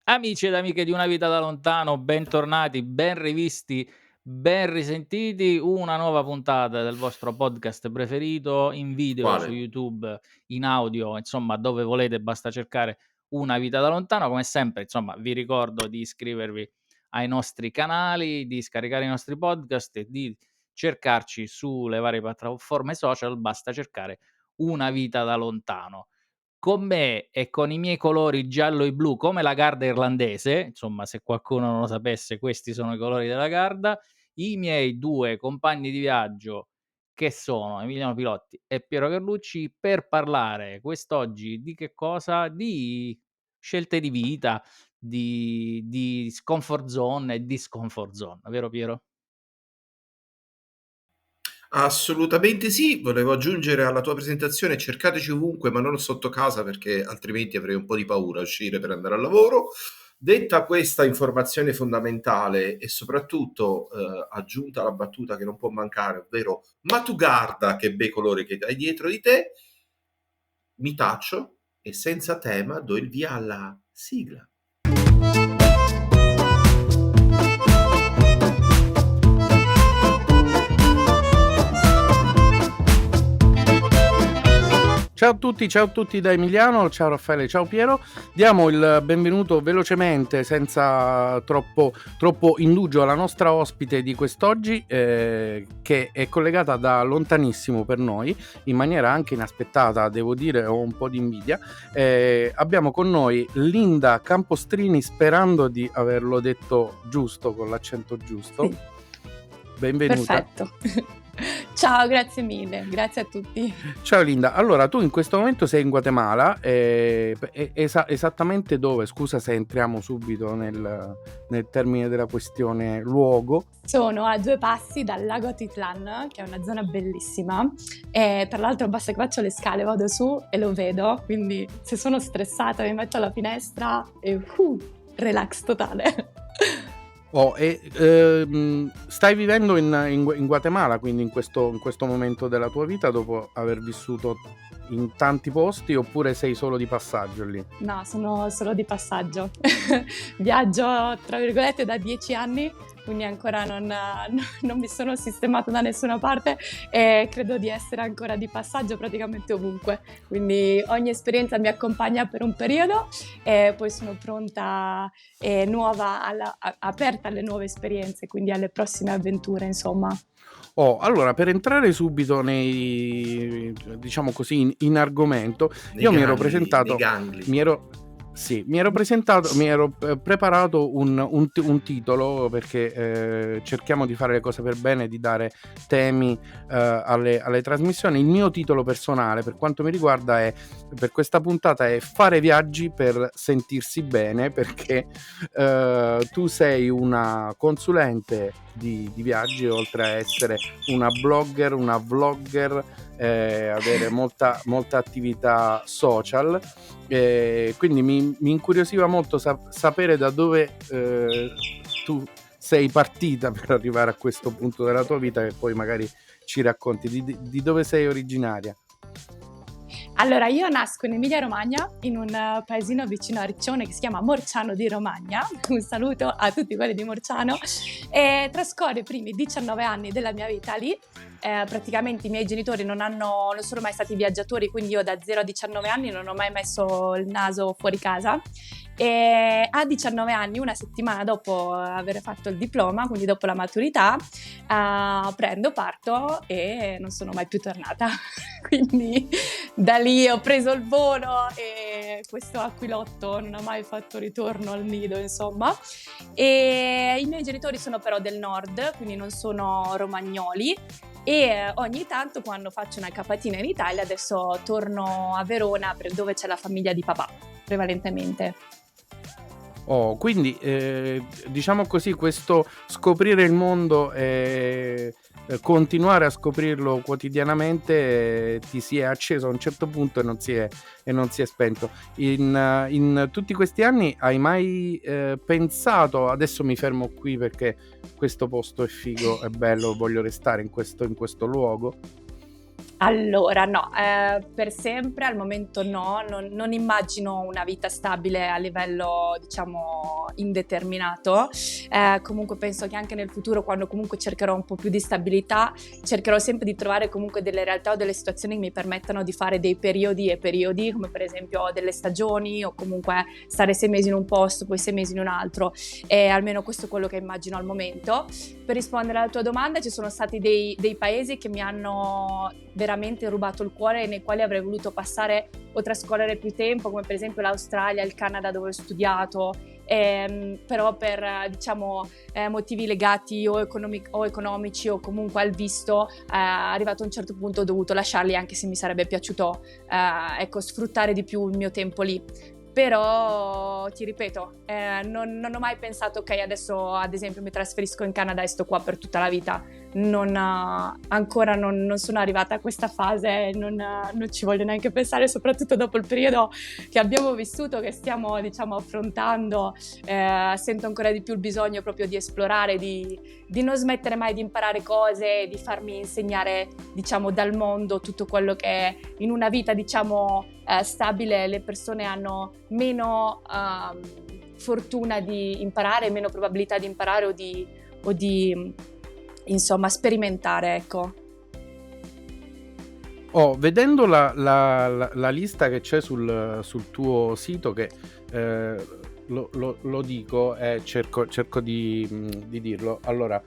Amici ed amiche di Una vita da lontano, bentornati, ben rivisti, ben risentiti. Una nuova puntata del vostro podcast preferito in video su Quale? YouTube, in audio, insomma dove volete basta cercare Una vita da lontano. Come sempre, insomma, vi ricordo di iscrivervi ai nostri canali, di scaricare i nostri podcast e di cercarci sulle varie piattaforme social, basta cercare Una vita da lontano. Con me e con i miei colori giallo e blu come la Garda irlandese, insomma se qualcuno non lo sapesse questi sono i colori della Garda, i miei 2 compagni di viaggio che sono Emiliano Pilotti e Piero Carlucci per parlare quest'oggi di che cosa? Di scelte di vita, di comfort zone e discomfort zone, vero Piero? Assolutamente sì, volevo aggiungere alla tua presentazione: cercateci ovunque, ma non sotto casa perché altrimenti avrei un po' di paura a uscire per andare al lavoro. Detta questa informazione fondamentale e soprattutto aggiunta la battuta che non può mancare, ovvero ma tu guarda che bei colori che hai dietro di te, mi taccio e senza tema do il via alla sigla. Ciao a tutti da Emiliano, ciao Raffaele, ciao Piero. Diamo il benvenuto velocemente, senza troppo indugio, alla nostra ospite di quest'oggi, che è collegata da lontanissimo per noi, in maniera anche inaspettata, devo dire, ho un po' di invidia. Abbiamo con noi Linda Campostrini, sperando di averlo detto giusto, con l'accento giusto. Sì. Benvenuta. Perfetto. Ciao, grazie mille, grazie a tutti. Ciao Linda, allora tu in questo momento sei in Guatemala, esattamente dove? Scusa se entriamo subito nel termine della questione luogo. Sono a 2 passi dal lago Atitlan, che è una zona bellissima, e tra l'altro basta che faccio le scale, vado su e lo vedo, quindi se sono stressata mi metto alla finestra e relax totale. Stai vivendo in Guatemala, quindi in questo momento della tua vita, dopo aver vissuto in tanti posti, oppure sei solo di passaggio lì? No, sono solo di passaggio. Viaggio, tra virgolette, da 10 anni, quindi ancora non mi sono sistemata da nessuna parte e credo di essere ancora di passaggio praticamente ovunque. Quindi ogni esperienza mi accompagna per un periodo e poi sono pronta e nuova, aperta alle nuove esperienze, quindi alle prossime avventure, insomma. Allora, per entrare subito diciamo così, in argomento, io mi ero presentato, mi ero preparato un titolo, perché cerchiamo di fare le cose per bene, di dare temi alle trasmissioni. Il mio titolo personale, per quanto mi riguarda, per questa puntata è Fare viaggi per sentirsi bene, perché tu sei una consulente di viaggi, oltre a essere una blogger, una vlogger, avere molta attività social, quindi mi incuriosiva molto sapere da dove tu sei partita per arrivare a questo punto della tua vita, che poi magari ci racconti di dove sei originaria. Allora, io nasco in Emilia-Romagna, in un paesino vicino a Riccione che si chiama Morciano di Romagna. Un saluto a tutti quelli di Morciano. E trascorro i primi 19 anni della mia vita lì. Praticamente i miei genitori non sono mai stati viaggiatori, quindi io da 0 a 19 anni non ho mai messo il naso fuori casa. E a 19 anni, una settimana dopo aver fatto il diploma, quindi dopo la maturità, parto e non sono mai più tornata. Quindi da lì ho preso il volo e questo aquilotto non ha mai fatto ritorno al nido, insomma. E i miei genitori sono però del nord, quindi non sono romagnoli, e ogni tanto, quando faccio una capatina in Italia, adesso torno a Verona, dove c'è la famiglia di papà prevalentemente. Quindi diciamo così, questo scoprire il mondo e continuare a scoprirlo quotidianamente ti si è acceso a un certo punto e non si è spento. In tutti questi anni hai mai pensato, adesso mi fermo qui perché questo posto è figo, è bello, voglio restare in questo luogo? Allora, no, per sempre al momento no, non immagino una vita stabile a livello, diciamo, indeterminato. Comunque penso che anche nel futuro, quando comunque cercherò un po' più di stabilità, cercherò sempre di trovare comunque delle realtà o delle situazioni che mi permettano di fare dei periodi e periodi, come per esempio delle stagioni, o comunque stare 6 mesi in un posto, poi 6 mesi in un altro, e almeno questo è quello che immagino al momento. Per rispondere alla tua domanda, ci sono stati dei paesi che mi hanno veramente rubato il cuore e nei quali avrei voluto passare o trascorrere più tempo, come per esempio l'Australia, il Canada dove ho studiato, però per diciamo motivi legati o economici o comunque al visto, arrivato a un certo punto ho dovuto lasciarli, anche se mi sarebbe piaciuto ecco, sfruttare di più il mio tempo lì. Però ti ripeto, non ho mai pensato ok, adesso ad esempio mi trasferisco in Canada e sto qua per tutta la vita. Ancora non sono arrivata a questa fase, non ci voglio neanche pensare, soprattutto dopo il periodo che abbiamo vissuto, che stiamo diciamo affrontando. Sento ancora di più il bisogno proprio di esplorare, di non smettere mai di imparare cose, di farmi insegnare diciamo dal mondo tutto quello che in una vita diciamo stabile le persone hanno meno fortuna di imparare, meno probabilità di imparare o di insomma sperimentare, ecco. Vedendo la lista che c'è sul tuo sito, che lo dico e cerco di dirlo. Allora,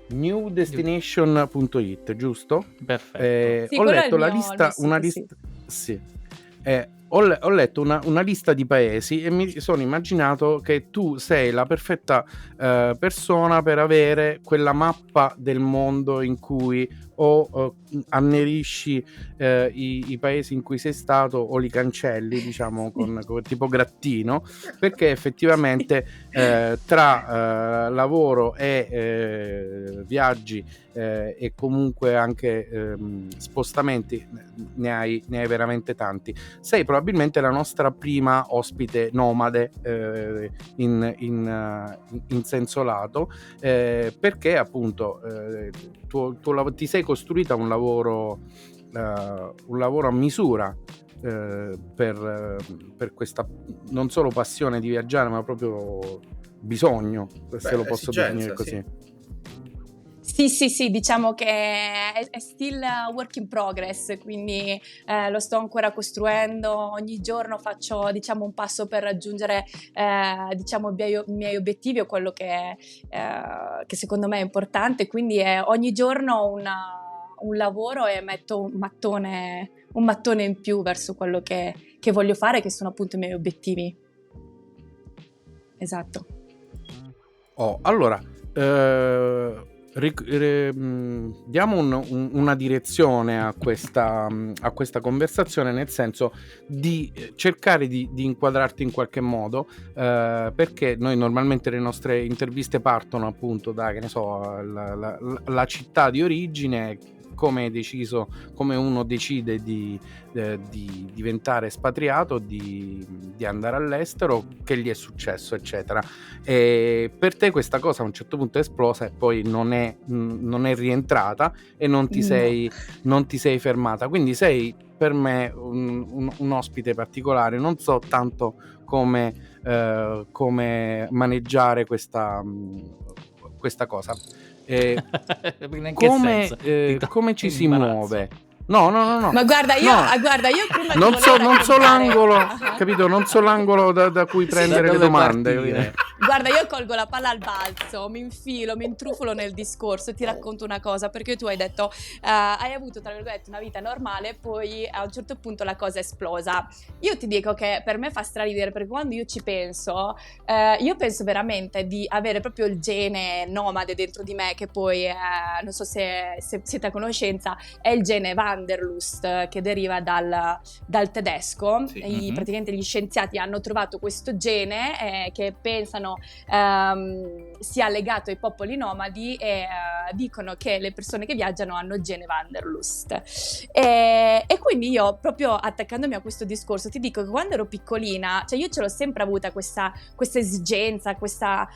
newdestination.it, giusto? Perfetto. Sì, ho quello è letto il la mio- lista, il mio una sito, lista, sì. Ho letto una lista di paesi e mi sono immaginato che tu sei la perfetta persona per avere quella mappa del mondo in cui o annerisci i paesi in cui sei stato o li cancelli, diciamo, con tipo grattino, perché effettivamente tra lavoro e viaggi e comunque anche spostamenti ne hai veramente tanti. Sei probabilmente la nostra prima ospite nomade in senso lato, perché appunto ti sei costruita un lavoro a misura per questa non solo passione di viaggiare, ma proprio bisogno, se lo posso definire così. Sì, diciamo che è still a work in progress, quindi lo sto ancora costruendo. Ogni giorno faccio diciamo un passo per raggiungere diciamo i miei obiettivi o quello che secondo me è importante, quindi ogni giorno un lavoro e metto un mattone in più verso quello che voglio fare, che sono appunto i miei obiettivi. Esatto. Allora diamo una direzione a questa conversazione, nel senso di cercare di inquadrarti in qualche modo, perché noi normalmente le nostre interviste partono appunto da, che ne so, la città di origine, come uno decide di diventare espatriato, di andare all'estero, che gli è successo, eccetera. E per te questa cosa a un certo punto è esplosa e poi non è rientrata e non ti sei fermata. Quindi sei per me un ospite particolare. Non so tanto come maneggiare questa cosa. Come ci si muove? No. Ma guarda, io prima non so l'angolo, Uh-huh. capito? Non so l'angolo da cui prendere le domande. Guarda, io colgo la palla al balzo, mi infilo, mi intrufolo nel discorso e ti racconto una cosa, perché tu hai detto hai avuto tra virgolette una vita normale, poi a un certo punto la cosa è esplosa. Io ti dico che per me fa straridere, perché quando io ci penso, io penso veramente di avere proprio il gene nomade dentro di me, che poi non so se siete a conoscenza, è il gene Wanderlust, che deriva dal tedesco. Sì. Praticamente gli scienziati hanno trovato questo gene che pensano italiano sia legato ai popoli nomadi e dicono che le persone che viaggiano hanno gene Wanderlust. E quindi io, proprio attaccandomi a questo discorso, ti dico che quando ero piccolina, cioè io ce l'ho sempre avuta questa esigenza, questa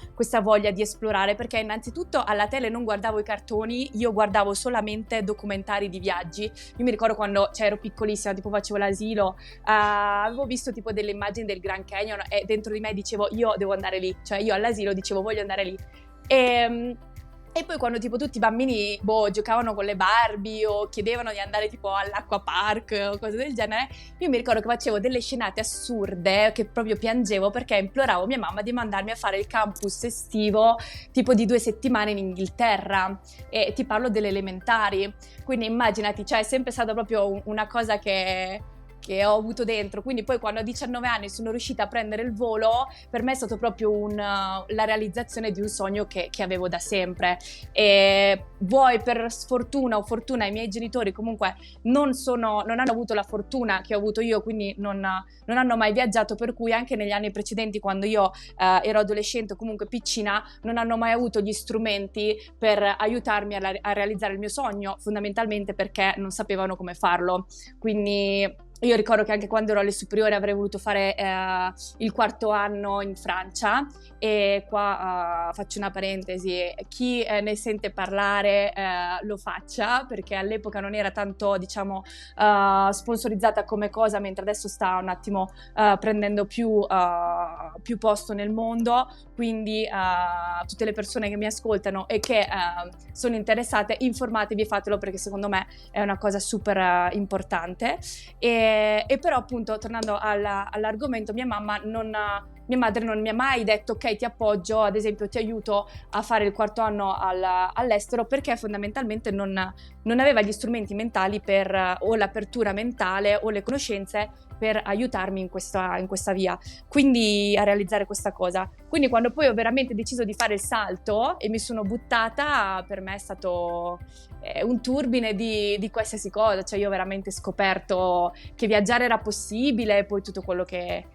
voglia di esplorare, perché innanzitutto alla tele non guardavo i cartoni, io guardavo solamente documentari di viaggi. Io mi ricordo quando ero piccolissima, tipo facevo l'asilo, avevo visto tipo delle immagini del Grand Canyon e dentro di me dicevo io devo andare lì, cioè io all'asilo dicevo voglio andare lì. E poi quando tipo tutti i bambini giocavano con le Barbie o chiedevano di andare tipo all'acqua park o cose del genere, io mi ricordo che facevo delle scenate assurde che proprio piangevo perché imploravo mia mamma di mandarmi a fare il campus estivo tipo di 2 settimane in Inghilterra, e ti parlo delle elementari, quindi immaginati, cioè è sempre stata proprio una cosa che ho avuto dentro. Quindi poi quando a 19 anni sono riuscita a prendere il volo, per me è stato proprio la realizzazione di un sogno che avevo da sempre. E vuoi per sfortuna o fortuna i miei genitori comunque non hanno avuto la fortuna che ho avuto io, quindi non hanno mai viaggiato, per cui anche negli anni precedenti, quando io ero adolescente o comunque piccina, non hanno mai avuto gli strumenti per aiutarmi a realizzare il mio sogno, fondamentalmente perché non sapevano come farlo. Quindi io ricordo che anche quando ero alle superiori avrei voluto fare il 4º anno in Francia, e qua faccio una parentesi, chi ne sente parlare lo faccia, perché all'epoca non era tanto, diciamo, sponsorizzata come cosa, mentre adesso sta un attimo prendendo più posto nel mondo. Quindi tutte le persone che mi ascoltano e che sono interessate, informatevi e fatelo, perché secondo me è una cosa super importante. E però appunto, tornando all'argomento, mia madre non mi ha mai detto ok, ti appoggio, ad esempio ti aiuto a fare il 4º anno all'estero, perché fondamentalmente non aveva gli strumenti mentali o l'apertura mentale o le conoscenze per aiutarmi in questa via, quindi a realizzare questa cosa. Quindi quando poi ho veramente deciso di fare il salto e mi sono buttata, per me è stato un turbine di qualsiasi cosa, cioè io ho veramente scoperto che viaggiare era possibile, e poi tutto quello che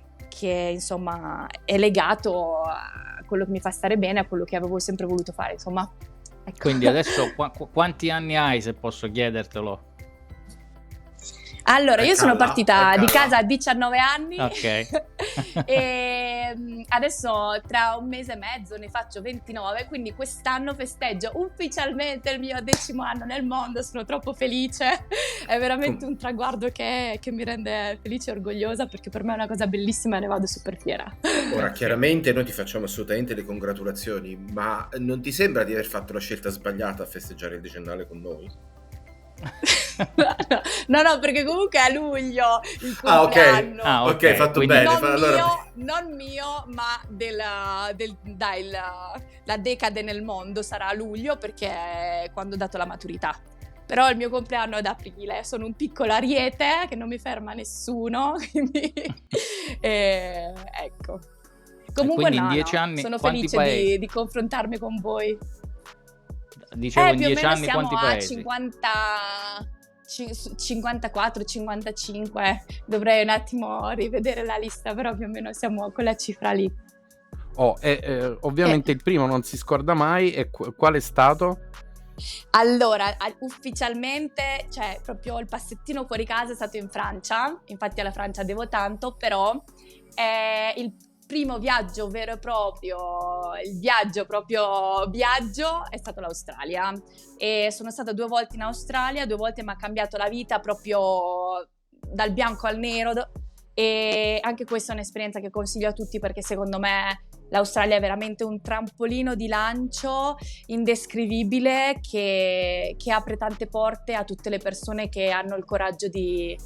insomma è legato a quello che mi fa stare bene, a quello che avevo sempre voluto fare, insomma. Ecco. Quindi adesso quanti anni hai, se posso chiedertelo? Allora, io sono partita di casa a 19 anni, ok. E adesso tra un mese e mezzo ne faccio 29, quindi quest'anno festeggio ufficialmente il mio 10° anno nel mondo. Sono troppo felice, è veramente un traguardo che mi rende felice e orgogliosa, perché per me è una cosa bellissima e ne vado super fiera. Ora, chiaramente noi ti facciamo assolutamente le congratulazioni, ma non ti sembra di aver fatto la scelta sbagliata a festeggiare il decennale con noi? No, perché comunque è a luglio il compleanno. Ok, fatto bene. Non mio, ma la decade nel mondo sarà a luglio, perché è quando ho dato la maturità. Però il mio compleanno è ad aprile, sono un piccolo ariete che non mi ferma nessuno, quindi ecco. Comunque in 10 anni sono felice di confrontarmi con voi. Dicevo, in più 10 o meno anni siamo quanti a paesi? 54, 55, dovrei un attimo rivedere la lista, però più o meno siamo a quella cifra lì. Ovviamente il primo non si scorda mai, e qual è stato? Allora, ufficialmente, cioè proprio il passettino fuori casa è stato in Francia, infatti alla Francia devo tanto, però il primo viaggio vero e proprio, il viaggio è stato l'Australia, e sono stata 2 volte in Australia, 2 volte mi ha cambiato la vita proprio dal bianco al nero, e anche questa è un'esperienza che consiglio a tutti, perché secondo me l'Australia è veramente un trampolino di lancio indescrivibile che apre tante porte a tutte le persone che hanno il coraggio di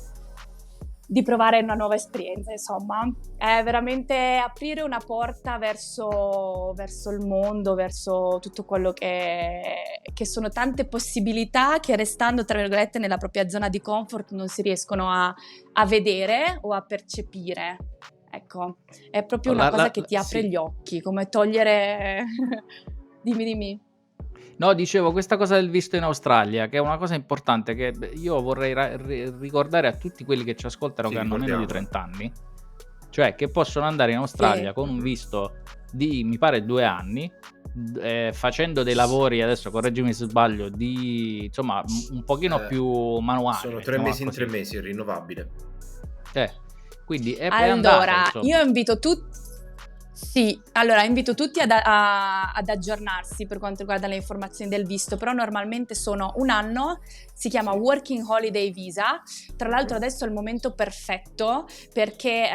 provare una nuova esperienza. Insomma, è veramente aprire una porta verso il mondo, verso tutto quello che sono tante possibilità che, restando tra virgolette nella propria zona di comfort, non si riescono a vedere o a percepire. Ecco, è proprio una cosa che ti apre gli occhi, come togliere... Dimmi. No, dicevo, questa cosa del visto in Australia, che è una cosa importante, che io vorrei ricordare a tutti quelli che ci ascoltano, che hanno meno di 30 anni, cioè che possono andare in Australia con un visto mi pare 2 anni, facendo dei lavori, adesso correggimi se sbaglio, di insomma un pochino più manuali. Sono 3 mesi in 3 mesi, è rinnovabile. Quindi è allora, andata, io invito tutti. Sì, allora invito tutti ad aggiornarsi per quanto riguarda le informazioni del visto, però normalmente sono un anno, si chiama Working Holiday Visa. Tra l'altro adesso è il momento perfetto perché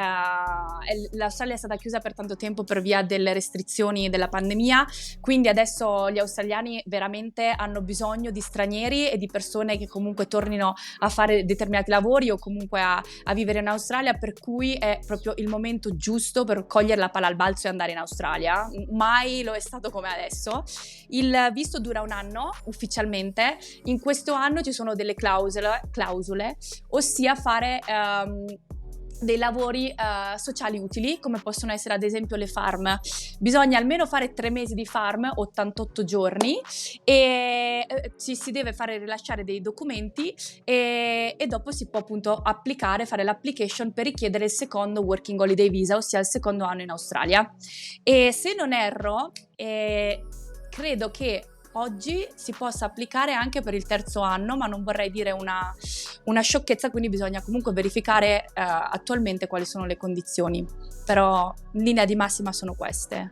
l'Australia è stata chiusa per tanto tempo per via delle restrizioni della pandemia, quindi adesso gli australiani veramente hanno bisogno di stranieri e di persone che comunque tornino a fare determinati lavori o comunque a vivere in Australia, per cui è proprio il momento giusto per cogliere la palla al balzo e andare in Australia. Mai lo è stato come adesso. Il visto dura un anno ufficialmente. In questo anno ci sono delle clausole, ossia fare dei lavori sociali utili, come possono essere ad esempio le farm. Bisogna almeno fare 3 mesi di farm, 88 giorni, e ci si deve fare rilasciare dei documenti e dopo si può appunto fare l'application per richiedere il secondo Working Holiday Visa, ossia il secondo anno in Australia. E se non erro, credo che oggi si possa applicare anche per il terzo anno, ma non vorrei dire una sciocchezza, quindi bisogna comunque verificare attualmente quali sono le condizioni, però in linea di massima sono queste.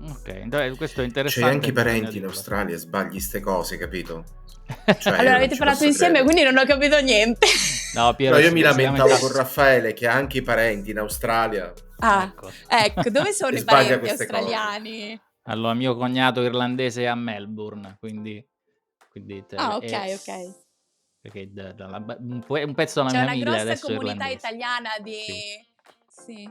Ok, questo è interessante. C'hai anche i parenti in Australia, sbagli ste cose, capito? Cioè, allora avete parlato insieme, quindi non ho capito niente. No, Piero, io mi lamentavo con Raffaele che ha anche i parenti in Australia. Ecco, dove sono i parenti australiani? Cose. Allora, mio cognato irlandese è a Melbourne, quindi ok. Perché un pezzo della mia famiglia adesso è irlandese. Sì,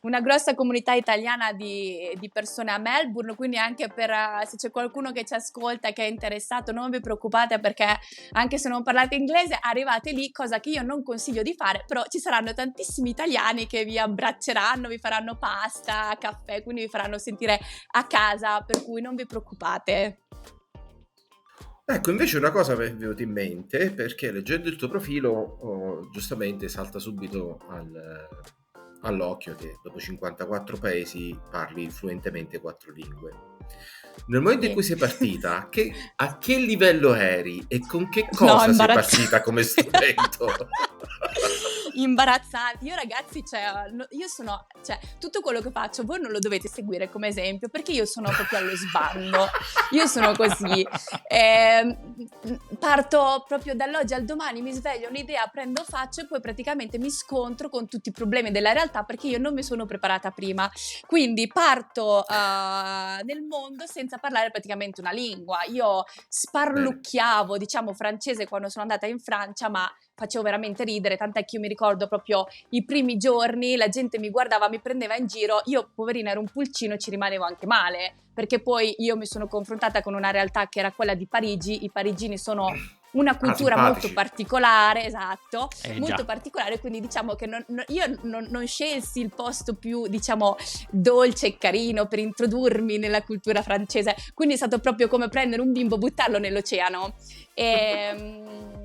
una grossa comunità italiana di persone a Melbourne, quindi anche per se c'è qualcuno che ci ascolta che è interessato, non vi preoccupate, perché anche se non parlate inglese arrivate lì, cosa che io non consiglio di fare, però ci saranno tantissimi italiani che vi abbracceranno, vi faranno pasta, caffè, quindi vi faranno sentire a casa, per cui non vi preoccupate. Ecco, invece una cosa mi è venuta in mente, perché leggendo il tuo profilo giustamente salta subito all'occhio che dopo 54 paesi parli fluentemente 4 lingue. Nel momento in cui sei partita, a che livello eri e con che cosa sei partita come strumento? Imbarazzante. Io ragazzi, tutto quello che faccio voi non lo dovete seguire come esempio, perché io sono proprio allo sbando, io sono così, parto proprio dall'oggi al domani, mi sveglio un'idea, prendo, faccio e poi praticamente mi scontro con tutti i problemi della realtà perché io non mi sono preparata prima, quindi parto nel mondo senza parlare praticamente una lingua. Io sparlucchiavo francese quando sono andata in Francia, ma facevo veramente ridere, tant'è che io mi ricordo proprio i primi giorni, la gente mi guardava, mi prendeva in giro, io poverina ero un pulcino, ci rimanevo anche male, perché poi io mi sono confrontata con una realtà che era quella di Parigi. I parigini sono una cultura molto particolare, esatto, molto particolare, quindi diciamo che io non scelsi il posto più dolce e carino per introdurmi nella cultura francese, quindi è stato proprio come prendere un bimbo, buttarlo nell'oceano.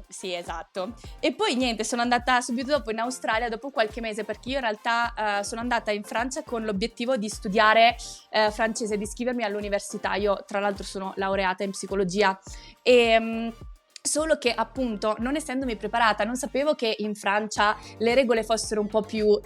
Sì, esatto. E poi niente, sono andata subito dopo in Australia dopo qualche mese, perché io in realtà sono andata in Francia con l'obiettivo di studiare francese, di iscrivermi all'università. Io tra l'altro sono laureata in psicologia e solo che appunto non essendomi preparata non sapevo che in Francia le regole fossero un po' più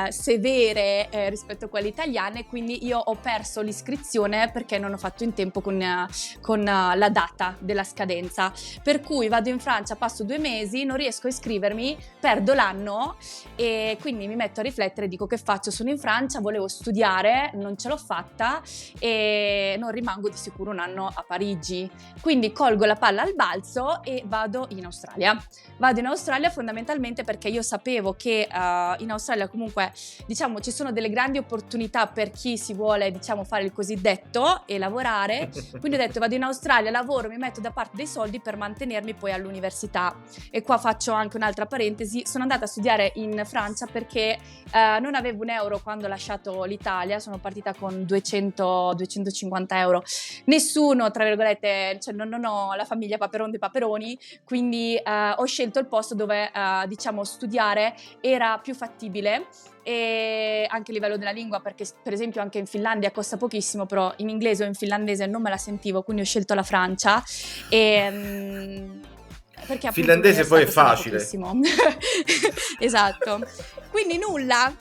severe rispetto a quelle italiane, quindi io ho perso l'iscrizione perché non ho fatto in tempo con la data della scadenza, per cui vado in Francia, passo 2 mesi, non riesco a iscrivermi, perdo l'anno e quindi mi metto a riflettere e dico: che faccio? Sono in Francia, volevo studiare, non ce l'ho fatta e non rimango di sicuro un anno a Parigi, quindi colgo la palla al balzo e vado in Australia. Vado in Australia fondamentalmente perché io sapevo che in Australia comunque ci sono delle grandi opportunità per chi si vuole fare il cosiddetto e lavorare, quindi ho detto vado in Australia, lavoro, mi metto da parte dei soldi per mantenermi poi all'università. E qua faccio anche un'altra parentesi, sono andata a studiare in Francia perché non avevo un euro quando ho lasciato l'Italia, sono partita con 200-250 euro, nessuno tra virgolette, non ho la famiglia paperon dei paperoni, quindi ho scelto il posto dove diciamo studiare era più fattibile, e anche a livello della lingua, perché per esempio anche in Finlandia costa pochissimo, però in inglese o in finlandese non me la sentivo, quindi ho scelto la Francia. Perché appunto Finlandese poi è costa facile. pochissimo. Esatto. Quindi nulla,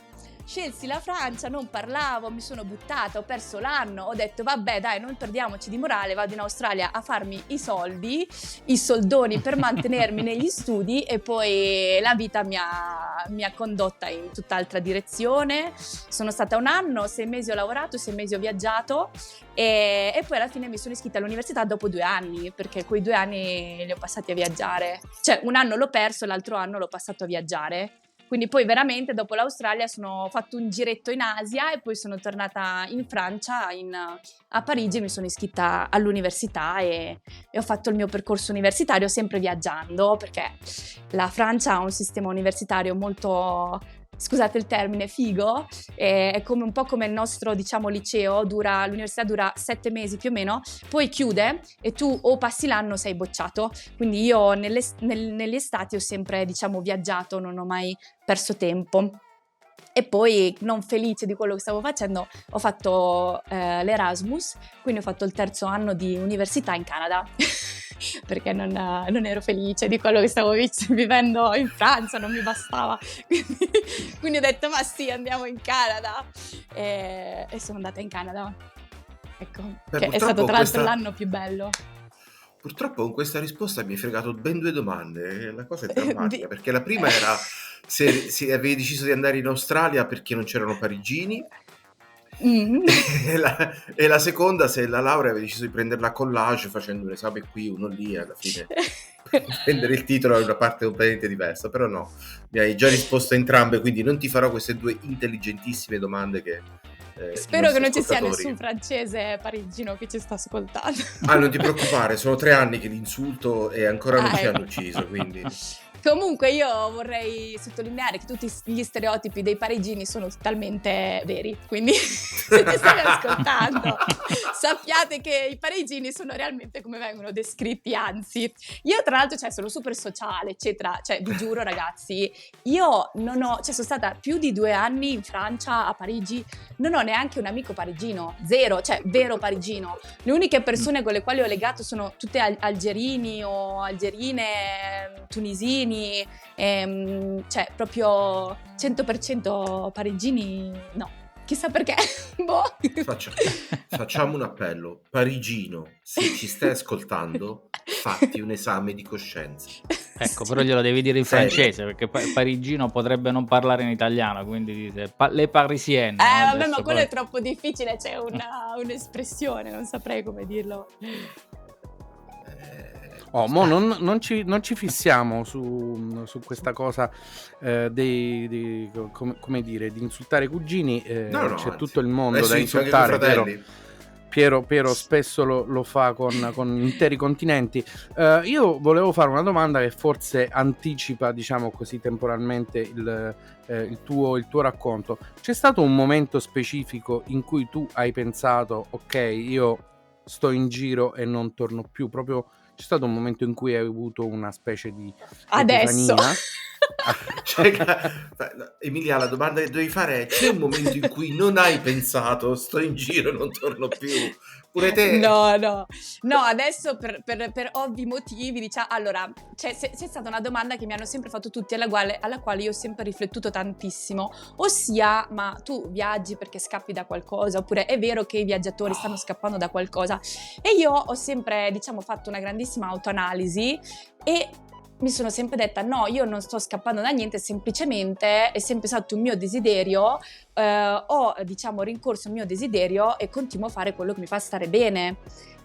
scelsi la Francia, non parlavo, mi sono buttata, ho perso l'anno, ho detto vabbè dai, non perdiamoci di morale, vado in Australia a farmi i soldi, i soldoni per mantenermi negli studi, e poi la vita mi ha condotta in tutt'altra direzione. Sono stata un anno, 6 mesi ho lavorato, 6 mesi ho viaggiato, e poi alla fine mi sono iscritta all'università dopo 2 anni, perché quei 2 anni li ho passati a viaggiare, cioè un anno l'ho perso, l'altro anno l'ho passato a viaggiare. Quindi poi veramente dopo l'Australia ho fatto un giretto in Asia e poi sono tornata in Francia, a Parigi, mi sono iscritta all'università e ho fatto il mio percorso universitario sempre viaggiando, perché la Francia ha un sistema universitario molto, scusate il termine, figo, è come un po' come il nostro, diciamo, liceo, l'università dura 7 mesi più o meno, poi chiude e tu o passi l'anno o sei bocciato. Quindi io negli estati ho sempre, diciamo, viaggiato, non ho mai perso tempo. E poi, non felice di quello che stavo facendo, ho fatto l'Erasmus, quindi ho fatto il 3° anno di università in Canada, perché non ero felice di quello che stavo vivendo in Francia, non mi bastava. Quindi ho detto, ma sì, andiamo in Canada. E sono andata in Canada. Ecco, Beh, che è stato tra l'altro l'anno più bello. Purtroppo con questa risposta mi hai fregato ben 2 domande. La cosa è drammatica, perché la prima era se avevi deciso di andare in Australia perché non c'erano parigini, e la seconda se la laurea avevi deciso di prenderla a collage facendo un esame qui, uno lì, e alla fine prendere il titolo è una parte completamente diversa. Però no, mi hai già risposto a entrambe, quindi non ti farò queste 2 intelligentissime domande che spero che non ci sia nessun francese parigino che ci sta ascoltando. Non ti preoccupare, sono 3 anni che li insulto e ancora non ci hanno ucciso, quindi... Comunque io vorrei sottolineare che tutti gli stereotipi dei parigini sono totalmente veri, quindi se ti stai ascoltando sappiate che i parigini sono realmente come vengono descritti, anzi io tra l'altro sono super sociale eccetera, vi giuro ragazzi, io sono stata più di 2 anni in Francia, a Parigi, non ho neanche un amico parigino, zero, vero parigino. Le uniche persone con le quali ho legato sono tutte algerini o algerine, tunisini, proprio 100% parigini no, chissà perché. Boh. Facciamo un appello, parigino, se ci stai ascoltando fatti un esame di coscienza. Ecco, però glielo devi dire in francese, perché parigino potrebbe non parlare in italiano, quindi dite le parisienne. Vabbè, ma quello è troppo difficile, c'è un'espressione, non saprei come dirlo. Non ci fissiamo su questa cosa come dire, di insultare i cugini. No, c'è anzi, tutto il mondo da insultare. Piero spesso lo fa con interi continenti. Io volevo fare una domanda che forse anticipa, diciamo così, temporalmente il tuo racconto. C'è stato un momento specifico in cui tu hai pensato, ok, io sto in giro e non torno più? Proprio c'è stato un momento in cui hai avuto una specie di adesso Emilia, la domanda che devi fare è: c'è un momento in cui non hai pensato sto in giro, non torno più? Pure te? No, adesso per ovvi motivi, diciamo, allora c'è stata una domanda che mi hanno sempre fatto tutti, alla quale io ho sempre riflettuto tantissimo, ossia, ma tu viaggi perché scappi da qualcosa, oppure è vero che i viaggiatori stanno scappando da qualcosa? E io ho sempre, diciamo, fatto una grandissima autoanalisi e mi sono sempre detta no, io non sto scappando da niente, semplicemente è sempre stato un mio desiderio, ho, diciamo, rincorso il mio desiderio e continuo a fare quello che mi fa stare bene.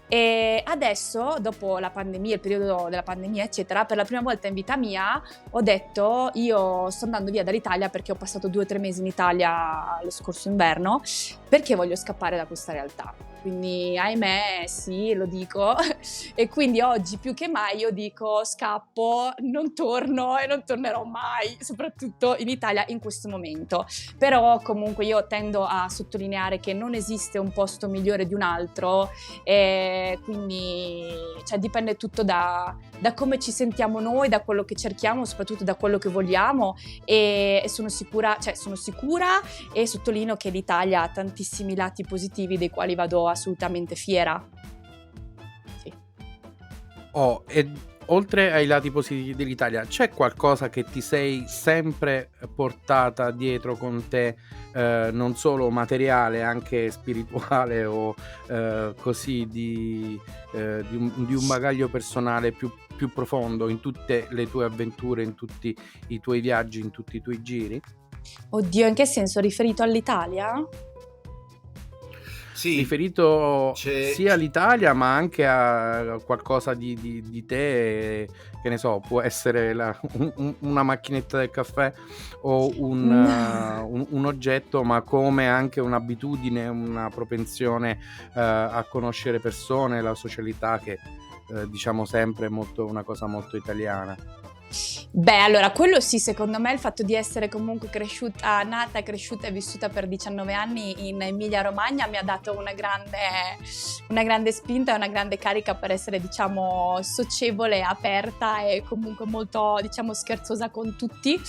E adesso, dopo la pandemia, il periodo della pandemia eccetera, per la prima volta in vita mia ho detto io sto andando via dall'Italia, perché ho passato 2 o 3 mesi in Italia lo scorso inverno, perché voglio scappare da questa realtà. quindi ahimè sì, lo dico. E quindi oggi più che mai io dico scappo, non torno e non tornerò mai, soprattutto in Italia in questo momento. Però comunque io tendo a sottolineare che non esiste un posto migliore di un altro, e quindi cioè, dipende tutto da come ci sentiamo noi, da quello che cerchiamo, soprattutto da quello che vogliamo, e sono sicura e sottolineo che l'Italia ha tantissimi lati positivi dei quali vado assolutamente fiera. Sì. E oltre ai lati positivi dell'Italia, c'è qualcosa che ti sei sempre portata dietro con te, non solo materiale, anche spirituale o così di un bagaglio personale più profondo in tutte le tue avventure, in tutti i tuoi viaggi, in tutti i tuoi giri? Oddio, in che senso? Riferito all'Italia? Sì, Riferito c'è- sia all'Italia ma anche a qualcosa di te, che ne so, può essere una macchinetta del caffè o un oggetto, ma come anche un'abitudine, una propensione a conoscere persone, la socialità che diciamo sempre è una cosa molto italiana. Beh, allora, quello sì, secondo me il fatto di essere comunque nata, cresciuta e vissuta per 19 anni in Emilia-Romagna mi ha dato una grande spinta e una grande carica per essere, diciamo, socievole, aperta e comunque molto, diciamo, scherzosa con tutti.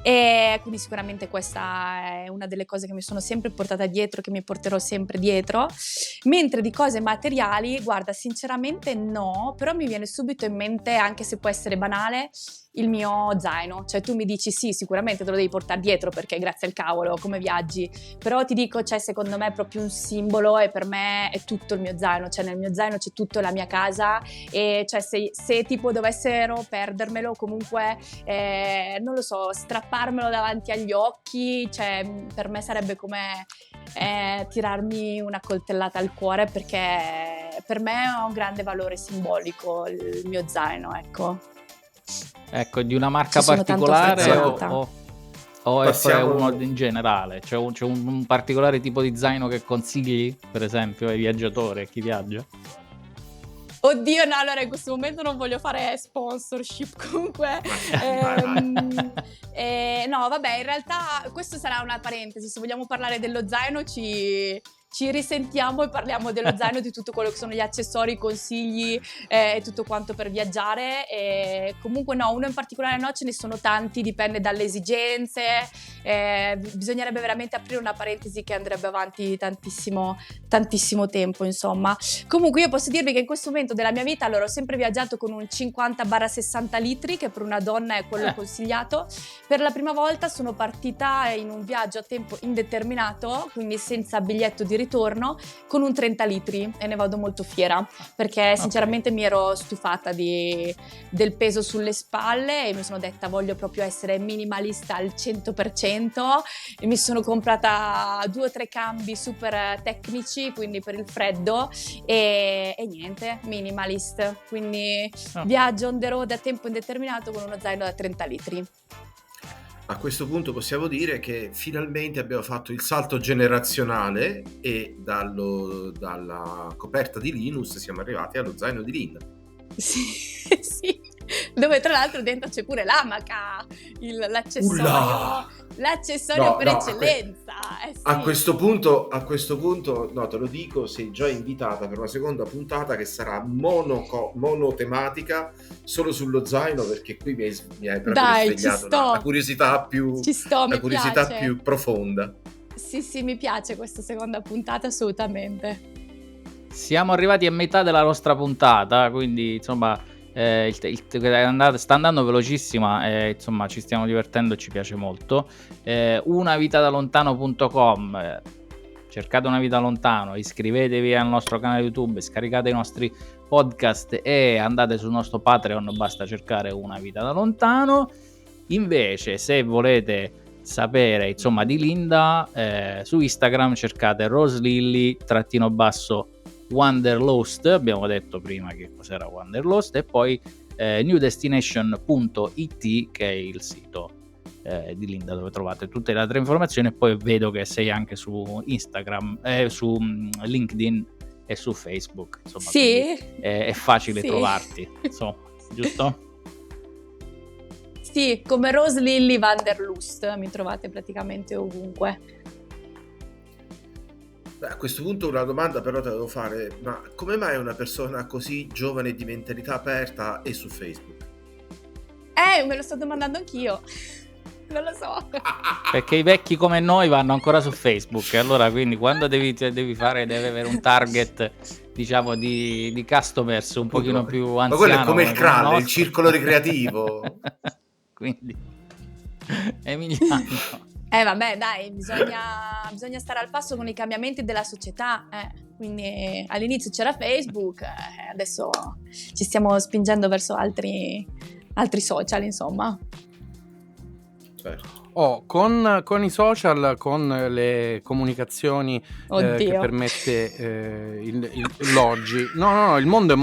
E quindi sicuramente questa è una delle cose che mi sono sempre portata dietro, che mi porterò sempre dietro. Mentre di cose materiali, guarda, sinceramente no, però mi viene subito in mente, anche se può essere banale, il mio zaino. Cioè tu mi dici sì, sicuramente te lo devi portare dietro perché grazie al cavolo come viaggi, però ti dico, cioè secondo me è proprio un simbolo e per me è tutto il mio zaino, cioè nel mio zaino c'è tutto, la mia casa, e cioè se tipo dovessero perdermelo, comunque non lo so, strapparmelo davanti agli occhi, cioè per me sarebbe come tirarmi una coltellata al cuore, perché per me ha un grande valore simbolico il mio zaino, ecco. Ecco, di una marca Ci sono tanto particolare affezionata. o è Passiamo- uno in generale? C'è un particolare tipo di zaino che consigli, per esempio, ai viaggiatori, a chi viaggia? Oddio, no, allora in questo momento non voglio fare sponsorship, comunque. No, vabbè, in realtà questo sarà una parentesi. Se vogliamo parlare dello zaino, ci risentiamo e parliamo dello zaino, di tutto quello che sono gli accessori, i consigli e tutto quanto per viaggiare. E comunque no, uno in particolare no, ce ne sono tanti, dipende dalle esigenze. Bisognerebbe veramente aprire una parentesi che andrebbe avanti tantissimo tempo, insomma. Comunque io posso dirvi che in questo momento della mia vita, allora, ho sempre viaggiato con un 50-60 litri, che per una donna è quello consigliato. Per la prima volta sono partita in un viaggio a tempo indeterminato, quindi senza biglietto di ritorno, con un 30 litri, e ne vado molto fiera, perché sinceramente mi ero stufata del peso sulle spalle e mi sono detta voglio proprio essere minimalista al 100%, e mi sono comprata 2 o 3 cambi super tecnici, quindi per il freddo, e niente, minimalist, quindi viaggio on the road a tempo indeterminato con uno zaino da 30 litri. A questo punto possiamo dire che finalmente abbiamo fatto il salto generazionale e dalla coperta di Linus siamo arrivati allo zaino di Linda. Sì, dove tra l'altro dentro c'è pure l'amaca, l'accessorio per eccellenza. Sì. A questo punto, no, te lo dico, sei già invitata per una seconda puntata che sarà monotematica solo sullo zaino, perché qui mi hai proprio risvegliato la curiosità più profonda. Sì, mi piace questa seconda puntata assolutamente. Siamo arrivati a metà della nostra puntata, quindi insomma sta andando velocissima e insomma ci stiamo divertendo e ci piace molto. unavitadalontano.com, cercate Una Vita Lontano, iscrivetevi al nostro canale YouTube, scaricate i nostri podcast e andate sul nostro Patreon, basta cercare Una Vita da Lontano. Invece se volete sapere insomma di Linda, su Instagram cercate roselilly_Wanderlost, abbiamo detto prima che cos'era Wanderlost, e poi newdestination.it, che è il sito di Linda dove trovate tutte le altre informazioni, e poi vedo che sei anche su Instagram, su LinkedIn e su Facebook, insomma, Sì? quindi è facile Sì. trovarti, insomma, giusto? Sì, come Rose Lily van der Lust, mi trovate praticamente ovunque. Beh, a questo punto una domanda però te la devo fare, ma come mai una persona così giovane di mentalità aperta è su Facebook? Me lo sto domandando anch'io. Non lo so. Perché i vecchi come noi vanno ancora su Facebook, allora quindi quando devi avere un target, diciamo, di customers un pochino più Ma quello è anziano come il Kral, il nostro. circolo ricreativo. Quindi Emiliano, Vabbè, dai, bisogna stare al passo con i cambiamenti della società. Quindi all'inizio c'era Facebook, adesso ci stiamo spingendo verso altri social, insomma. Certo. Con i social, con le comunicazioni che Oddio. permette l'oggi. No, il mondo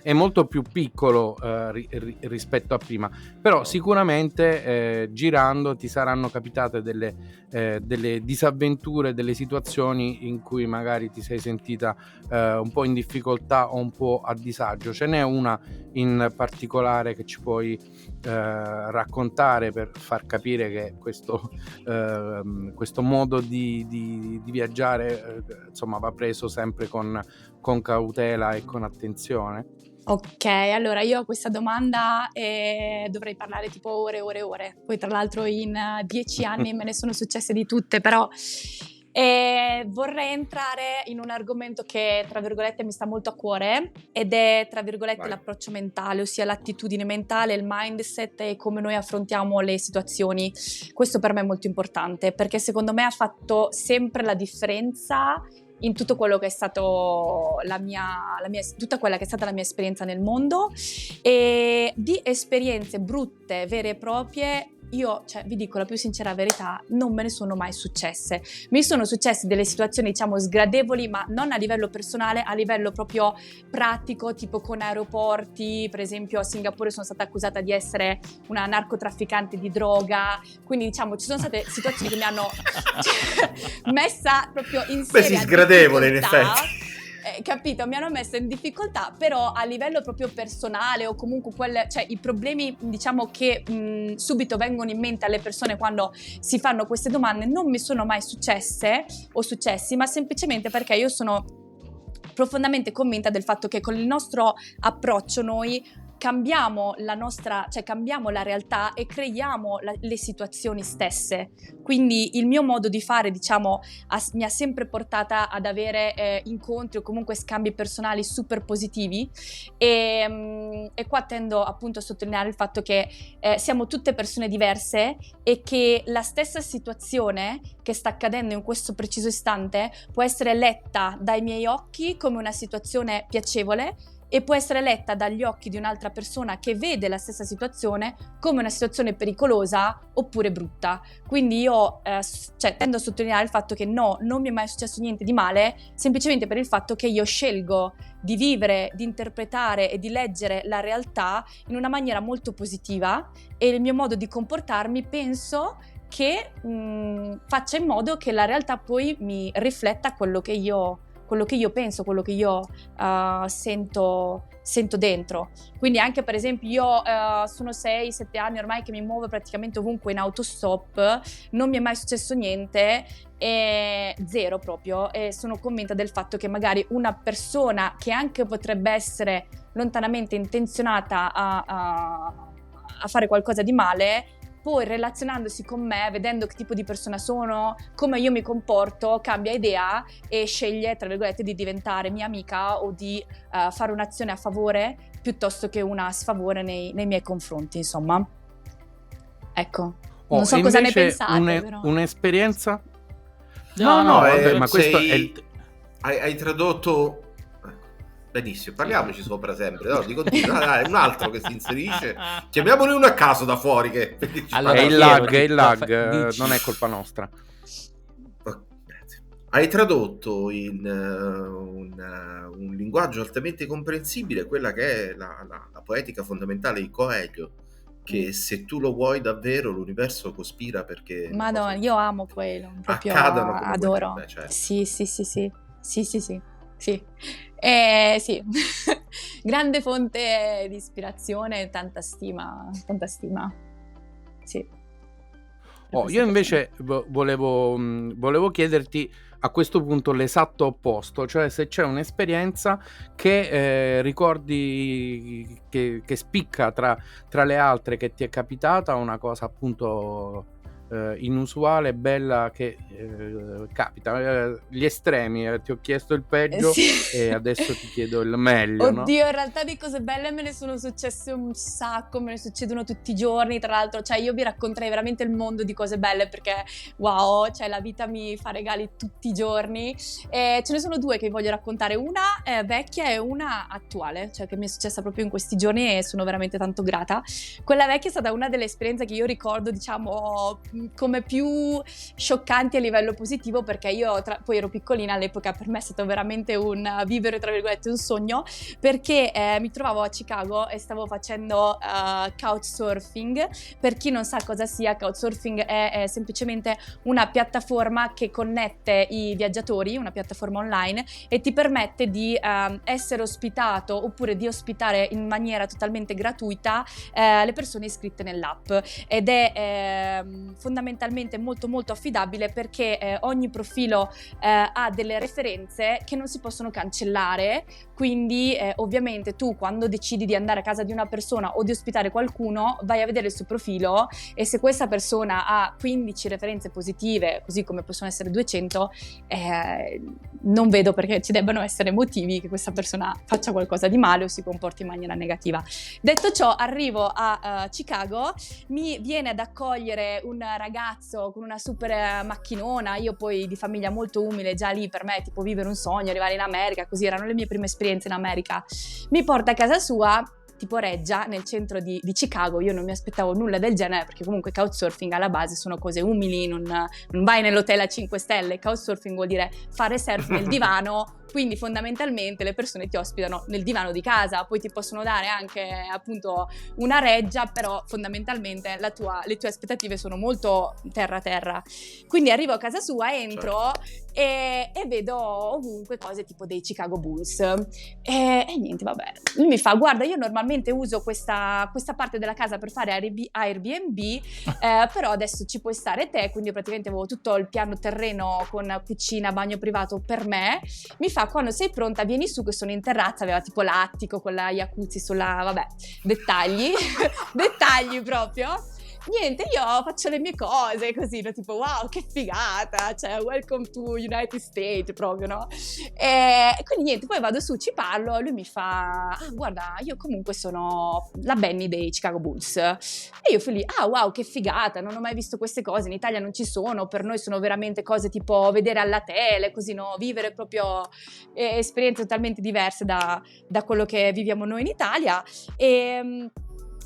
è molto più piccolo rispetto a prima, però sicuramente girando ti saranno capitate delle disavventure, delle situazioni in cui magari ti sei sentita un po' in difficoltà o un po' a disagio. Ce n'è una in particolare che ci puoi raccontare per far capire che questo modo di viaggiare insomma va preso sempre con cautela e con attenzione? Ok, allora io a questa domanda dovrei parlare tipo ore. Poi tra l'altro in 10 anni me ne sono successe di tutte, però vorrei entrare in un argomento che tra virgolette mi sta molto a cuore ed è tra virgolette Vai. l'approccio mentale, ossia l'attitudine mentale, il mindset e come noi affrontiamo le situazioni. Questo per me è molto importante perché secondo me ha fatto sempre la differenza in tutto quello che è stato tutta quella che è stata la mia esperienza nel mondo, e di esperienze brutte, vere e proprie. Io, vi dico la più sincera verità, non me ne sono mai successe. Mi sono successe delle situazioni, diciamo, sgradevoli, ma non a livello personale, a livello proprio pratico, tipo con aeroporti. Per esempio a Singapore sono stata accusata di essere una narcotrafficante di droga, quindi diciamo ci sono state situazioni che mi hanno messa proprio in seria Beh, sì, sgradevole in difficoltà. effetti. Capito, mi hanno messo in difficoltà, però a livello proprio personale o comunque i problemi, diciamo, che subito vengono in mente alle persone quando si fanno queste domande non mi sono mai successi, ma semplicemente perché io sono profondamente convinta del fatto che con il nostro approccio noi cambiamo cambiamo la realtà e creiamo le situazioni stesse. Quindi il mio modo di fare, diciamo, mi ha sempre portata ad avere incontri o comunque scambi personali super positivi, e qua tendo appunto a sottolineare il fatto che siamo tutte persone diverse e che la stessa situazione che sta accadendo in questo preciso istante può essere letta dai miei occhi come una situazione piacevole e può essere letta dagli occhi di un'altra persona che vede la stessa situazione come una situazione pericolosa oppure brutta. Quindi io tendo a sottolineare il fatto che no, non mi è mai successo niente di male, semplicemente per il fatto che io scelgo di vivere, di interpretare e di leggere la realtà in una maniera molto positiva, e il mio modo di comportarmi penso che faccia in modo che la realtà poi mi rifletta quello che io penso, quello che io sento dentro. Quindi anche per esempio io sono 6-7 anni ormai che mi muovo praticamente ovunque in autostop, non mi è mai successo niente, zero proprio, e sono convinta del fatto che magari una persona che anche potrebbe essere lontanamente intenzionata a fare qualcosa di male, poi relazionandosi con me, vedendo che tipo di persona sono, come io mi comporto, cambia idea e sceglie, tra virgolette, di diventare mia amica o di fare un'azione a favore piuttosto che una a sfavore nei miei confronti, insomma. Ecco, non so cosa ne pensate, però. Un'esperienza? No, vabbè, ma questo è hai tradotto benissimo, parliamoci sopra sempre, no? Di continuo. Dai, un altro che si inserisce, chiamiamone uno a caso da fuori che Allora, è il lag, non è colpa nostra. Hai tradotto in un linguaggio altamente comprensibile quella che è la poetica fondamentale di Coelho, che se tu lo vuoi davvero l'universo cospira perché Madonna, io amo quello, proprio accadano come adoro. vuoi. Beh, certo. Sì. Sì. Sì. Grande fonte di ispirazione, tanta stima. Sì. Per Io questa invece volevo chiederti a questo punto l'esatto opposto, cioè se c'è un'esperienza che ricordi che spicca tra le altre, che ti è capitata, una cosa appunto inusuale, bella, che capita. Gli estremi, ti ho chiesto il peggio Sì. e adesso ti chiedo il meglio, no? Oddio, in realtà di cose belle me ne sono successe un sacco, me ne succedono tutti i giorni, tra l'altro, cioè io vi racconterei veramente il mondo di cose belle perché wow, cioè la vita mi fa regali tutti i giorni. E ce ne sono due che voglio raccontare, una vecchia e una attuale, cioè che mi è successa proprio in questi giorni e sono veramente tanto grata. Quella vecchia è stata una delle esperienze che io ricordo, diciamo, come più scioccanti a livello positivo, perché io poi ero piccolina all'epoca, per me è stato veramente un vivere, tra virgolette, un sogno, perché mi trovavo a Chicago e stavo facendo couchsurfing. Per chi non sa cosa sia, couchsurfing è semplicemente una piattaforma che connette i viaggiatori, una piattaforma online, e ti permette di essere ospitato oppure di ospitare in maniera totalmente gratuita le persone iscritte nell'app, ed è fondamentalmente molto molto affidabile perché ogni profilo ha delle referenze che non si possono cancellare, quindi ovviamente tu quando decidi di andare a casa di una persona o di ospitare qualcuno vai a vedere il suo profilo, e se questa persona ha 15 referenze positive, così come possono essere 200, non vedo perché ci debbano essere motivi che questa persona faccia qualcosa di male o si comporti in maniera negativa. Detto ciò, arrivo a Chicago, mi viene ad accogliere un ragazzo con una super macchinona, io poi di famiglia molto umile, già lì per me tipo vivere un sogno, arrivare in America, così erano le mie prime esperienze in America. Mi porta a casa sua, tipo Reggia, nel centro di Chicago. Io non mi aspettavo nulla del genere perché comunque couchsurfing alla base sono cose umili, non vai nell'hotel a 5 stelle, couchsurfing vuol dire fare surf nel divano, quindi fondamentalmente le persone ti ospitano nel divano di casa, poi ti possono dare anche appunto una reggia, però fondamentalmente le tue aspettative sono molto terra. Quindi arrivo a casa sua, entro e vedo ovunque cose tipo dei Chicago Bulls e niente, vabbè, lui mi fa: guarda, io normalmente uso questa parte della casa per fare Airbnb, però adesso ci puoi stare te, quindi io praticamente avevo tutto il piano terreno con cucina, bagno privato per me. Mi fa: quando sei pronta vieni su che sono in terrazza, aveva tipo l'attico con la jacuzzi sulla, vabbè, dettagli dettagli proprio. Niente, io faccio le mie cose così, no? Tipo wow, che figata, cioè welcome to United States proprio, no? E quindi niente, poi vado su, ci parlo, lui mi fa: guarda, io comunque sono la Benny dei Chicago Bulls. E io fui lì: wow, che figata, non ho mai visto queste cose, in Italia non ci sono, per noi sono veramente cose tipo vedere alla tele, così, no? Vivere proprio esperienze totalmente diverse da quello che viviamo noi in Italia. E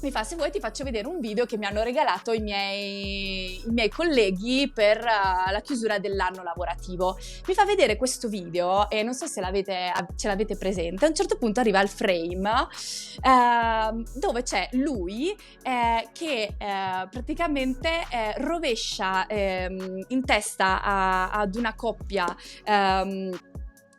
mi fa: se vuoi ti faccio vedere un video che mi hanno regalato i miei colleghi per la chiusura dell'anno lavorativo. Mi fa vedere questo video e non so se ce l'avete presente. A un certo punto arriva il frame dove c'è lui che praticamente rovescia in testa ad una coppia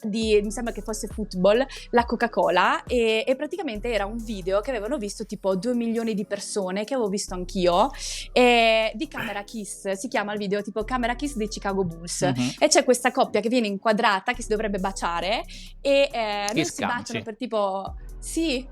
mi sembra che fosse football, la Coca-Cola, e praticamente era un video che avevano visto tipo 2 milioni di persone, che avevo visto anch'io, di Camera Kiss. Si chiama il video tipo Camera Kiss dei Chicago Bulls, e c'è questa coppia che viene inquadrata, che si dovrebbe baciare e non si baciano per tipo... Sì,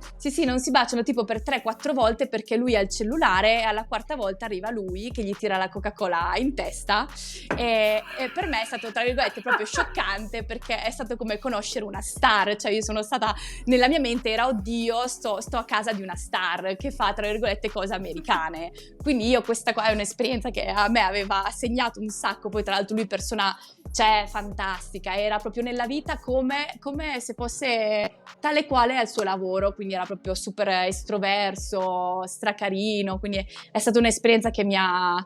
non si baciano tipo per 3-4 volte perché lui ha il cellulare e alla quarta volta arriva lui che gli tira la Coca-Cola in testa, e per me è stato, tra virgolette, proprio scioccante, perché è stato come conoscere una star. Cioè io sono stata, nella mia mente era oddio, sto a casa di una star che fa, tra virgolette, cose americane. Quindi questa qua è un'esperienza che a me aveva segnato un sacco. Poi tra l'altro lui persona, cioè, fantastica, era proprio nella vita come se fosse tale quale al suo lavoro, quindi era proprio super estroverso, stracarino, quindi è stata un'esperienza che mi ha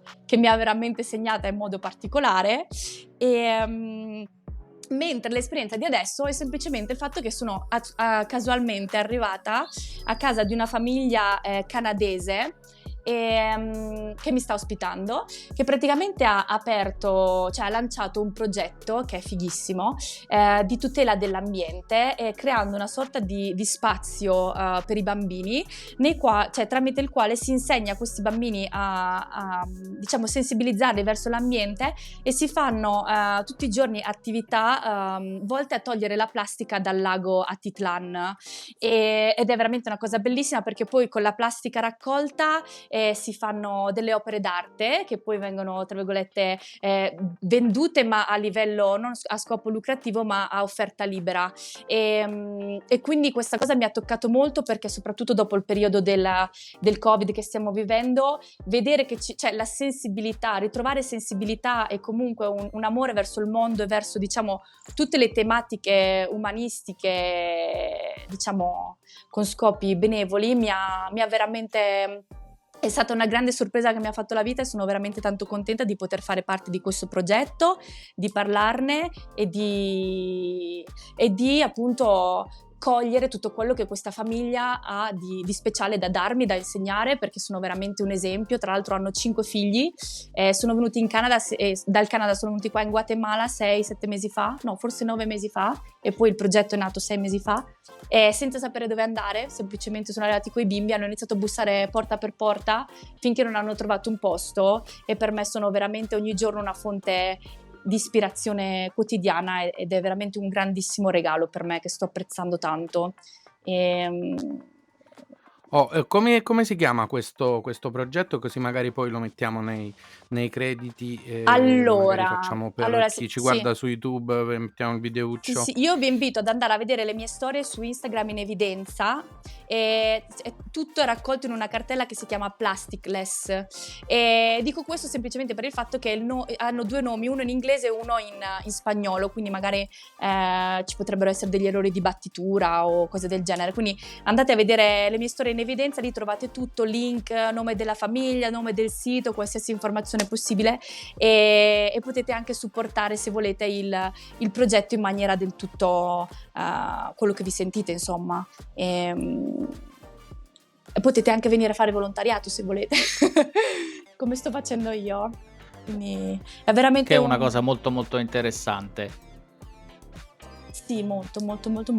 veramente segnata in modo particolare. E mentre l'esperienza di adesso è semplicemente il fatto che sono casualmente arrivata a casa di una famiglia canadese che mi sta ospitando, che praticamente ha lanciato un progetto che è fighissimo, di tutela dell'ambiente, creando una sorta di spazio per i bambini, tramite il quale si insegna a questi bambini a diciamo sensibilizzarli verso l'ambiente, e si fanno tutti i giorni attività volte a togliere la plastica dal lago Atitlan, ed è veramente una cosa bellissima, perché poi con la plastica raccolta si fanno delle opere d'arte che poi vengono, tra virgolette, vendute, ma a livello non a scopo lucrativo, ma a offerta libera, e quindi questa cosa mi ha toccato molto, perché soprattutto dopo il periodo del Covid che stiamo vivendo, vedere che c'è la sensibilità, ritrovare sensibilità e comunque un amore verso il mondo e verso, diciamo, tutte le tematiche umanistiche, diciamo, con scopi benevoli, mi ha veramente... È stata una grande sorpresa che mi ha fatto la vita, e sono veramente tanto contenta di poter fare parte di questo progetto, di parlarne e di appunto cogliere tutto quello che questa famiglia ha di speciale da darmi, da insegnare, perché sono veramente un esempio. Tra l'altro hanno 5 figli, sono venuti in Canada, dal Canada sono venuti qua in Guatemala 6-7 mesi fa, no, forse 9 mesi fa, e poi il progetto è nato 6 mesi fa, senza sapere dove andare, semplicemente sono arrivati coi bimbi, hanno iniziato a bussare porta per porta finché non hanno trovato un posto, e per me sono veramente ogni giorno una fonte di ispirazione quotidiana, ed è veramente un grandissimo regalo per me, che sto apprezzando tanto. Come si chiama questo progetto? Così magari poi lo mettiamo nei crediti, e magari facciamo per chi ci guarda su YouTube, mettiamo il videuccio. Sì, io vi invito ad andare a vedere le mie storie su Instagram in evidenza, e tutto è raccolto in una cartella che si chiama Plasticless, e dico questo semplicemente per il fatto che hanno 2 nomi, uno in inglese e uno in spagnolo, quindi magari ci potrebbero essere degli errori di battitura o cose del genere, quindi andate a vedere le mie storie in evidenza, lì trovate tutto, link, nome della famiglia, nome del sito, qualsiasi informazione possibile, e potete anche supportare, se volete, il progetto in maniera del tutto quello che vi sentite, insomma, e potete anche venire a fare volontariato se volete come sto facendo io, quindi è veramente che è una cosa molto molto interessante. Sì, molto,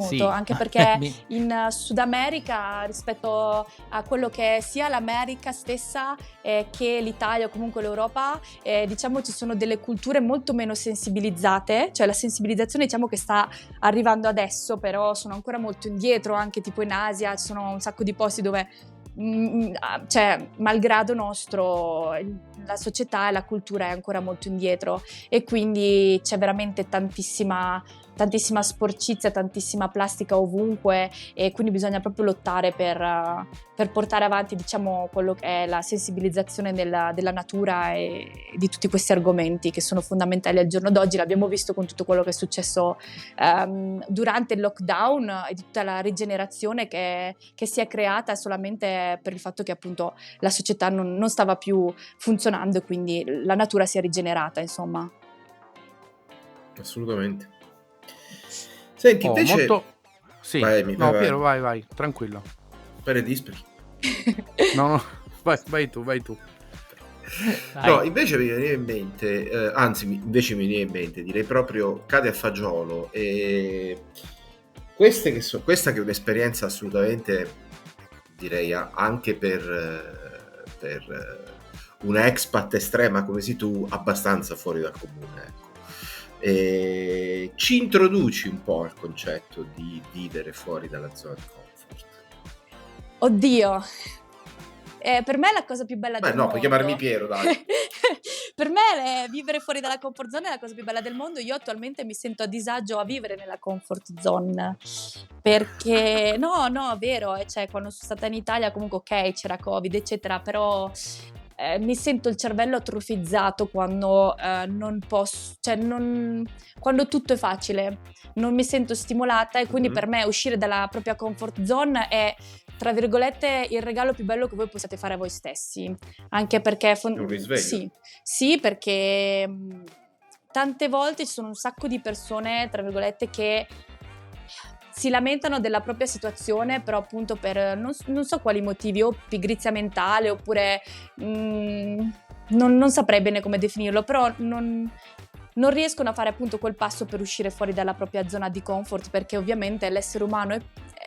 Sì. anche perché in Sud America, rispetto a quello che è sia l'America stessa che l'Italia o comunque l'Europa, diciamo ci sono delle culture molto meno sensibilizzate, cioè la sensibilizzazione diciamo che sta arrivando adesso, però sono ancora molto indietro, anche tipo in Asia ci sono un sacco di posti dove cioè malgrado nostro la società e la cultura è ancora molto indietro, e quindi c'è veramente tantissima sporcizia, tantissima plastica ovunque, e quindi bisogna proprio lottare per portare avanti, diciamo, quello che è la sensibilizzazione della natura e di tutti questi argomenti che sono fondamentali al giorno d'oggi. L'abbiamo visto con tutto quello che è successo durante il lockdown, e tutta la rigenerazione che si è creata solamente per il fatto che appunto la società non stava più funzionando, e quindi la natura si è rigenerata, insomma. Assolutamente. Senti, invece... Sì. Vai. Piero, vai, tranquillo. Per disperi. No, vai tu. No, invece mi viene in mente, invece mi viene in mente, direi proprio cade a fagiolo. E questa che è un'esperienza assolutamente, direi anche per un expat estrema come sei tu, abbastanza fuori dal comune, ecco. Ci introduci un po' al concetto di vivere fuori dalla zona di comfort. Oddio, per me è la cosa più bella del mondo. Puoi chiamarmi Piero, dai. Per me vivere fuori dalla comfort zone è la cosa più bella del mondo. Io attualmente mi sento a disagio a vivere nella comfort zone, perché no, è vero, cioè quando sono stata in Italia comunque ok, c'era Covid eccetera, però mi sento il cervello atrofizzato quando non posso, cioè quando tutto è facile, non mi sento stimolata, e quindi per me uscire dalla propria comfort zone è, tra virgolette, il regalo più bello che voi possiate fare a voi stessi, anche perché un risveglio. sì, perché tante volte ci sono un sacco di persone, tra virgolette, che si lamentano della propria situazione, però appunto per non so quali motivi, o pigrizia mentale, oppure non saprei bene come definirlo, però non riescono a fare appunto quel passo per uscire fuori dalla propria zona di comfort, perché ovviamente l'essere umano è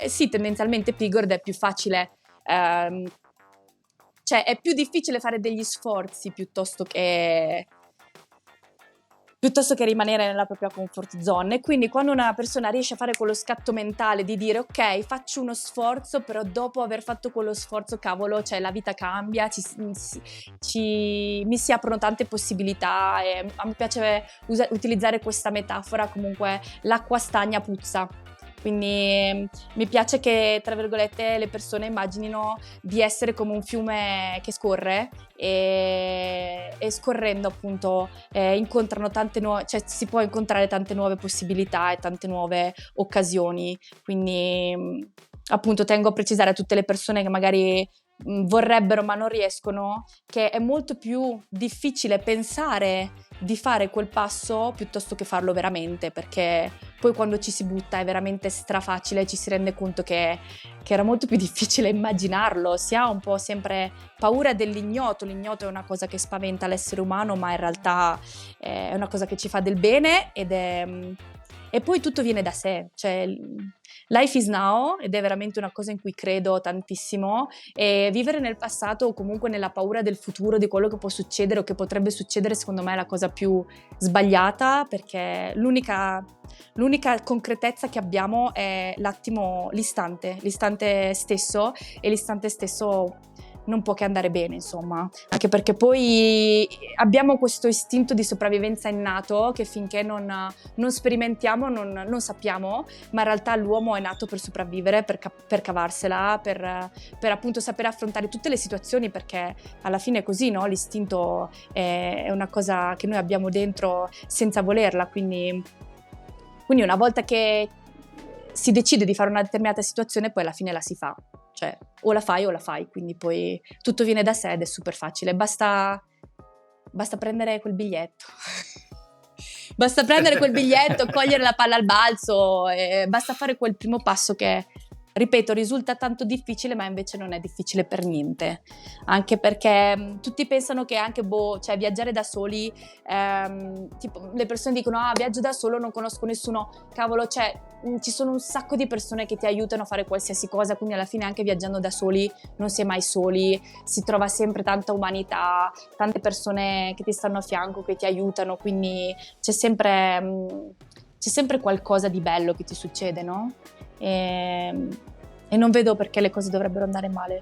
sì tendenzialmente pigro ed è più facile, cioè è più difficile fare degli sforzi piuttosto che rimanere nella propria comfort zone. E quindi quando una persona riesce a fare quello scatto mentale di dire ok, faccio uno sforzo, però dopo aver fatto quello sforzo, cavolo, cioè la vita cambia, mi si aprono tante possibilità, e a me piace utilizzare questa metafora, comunque l'acqua stagna puzza. Quindi mi piace che, tra virgolette, le persone immaginino di essere come un fiume che scorre, e scorrendo appunto incontrano tante cioè si può incontrare tante nuove possibilità e tante nuove occasioni. Quindi appunto tengo a precisare a tutte le persone che magari vorrebbero ma non riescono, che è molto più difficile pensare di fare quel passo piuttosto che farlo veramente, perché poi quando ci si butta è veramente strafacile, ci si rende conto che era molto più difficile immaginarlo. Si ha un po' sempre paura dell'ignoto. L'ignoto è una cosa che spaventa l'essere umano, ma in realtà è una cosa che ci fa del bene, e poi tutto viene da sé, cioè life is now, ed è veramente una cosa in cui credo tantissimo, e vivere nel passato o comunque nella paura del futuro, di quello che può succedere o che potrebbe succedere, secondo me è la cosa più sbagliata, perché l'unica concretezza che abbiamo è l'istante stesso, e l'istante stesso non può che andare bene, insomma, anche perché poi abbiamo questo istinto di sopravvivenza innato che finché non sperimentiamo non sappiamo, ma in realtà l'uomo è nato per sopravvivere, per cavarsela, per appunto sapere affrontare tutte le situazioni, perché alla fine è così, no? L'istinto è una cosa che noi abbiamo dentro senza volerla, quindi una volta che si decide di fare una determinata situazione, poi alla fine la si fa. Cioè, o la fai, quindi poi tutto viene da sé ed è super facile. Basta prendere quel biglietto. Basta prendere quel biglietto, cogliere la palla al balzo, e basta fare quel primo passo che, ripeto, risulta tanto difficile, ma invece non è difficile per niente. Anche perché tutti pensano che anche cioè viaggiare da soli, tipo le persone dicono viaggio da solo, non conosco nessuno. Cavolo, cioè ci sono un sacco di persone che ti aiutano a fare qualsiasi cosa, quindi alla fine anche viaggiando da soli non si è mai soli, si trova sempre tanta umanità, tante persone che ti stanno a fianco, che ti aiutano, quindi c'è sempre qualcosa di bello che ti succede, no? E non vedo perché le cose dovrebbero andare male.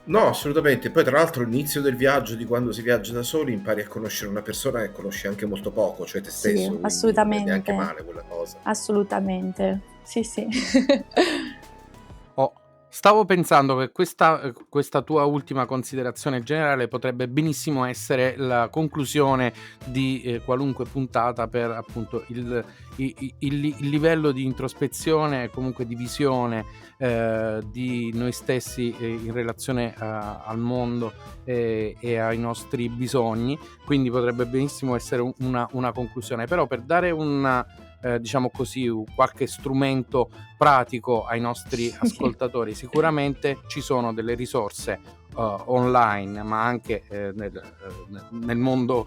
No, assolutamente. Poi tra l'altro all'inizio del viaggio, di quando si viaggia da soli, impari a conoscere una persona che conosci anche molto poco, cioè te stesso, Sì, quindi assolutamente. non è neanche male quella cosa. Assolutamente, sì. Stavo pensando che questa tua ultima considerazione generale potrebbe benissimo essere la conclusione di qualunque puntata, per appunto il livello di introspezione e comunque di visione di noi stessi in relazione al mondo e ai nostri bisogni. Quindi potrebbe benissimo essere una conclusione, però per dare diciamo così, qualche strumento pratico ai nostri ascoltatori, sicuramente ci sono delle risorse online, ma anche nel mondo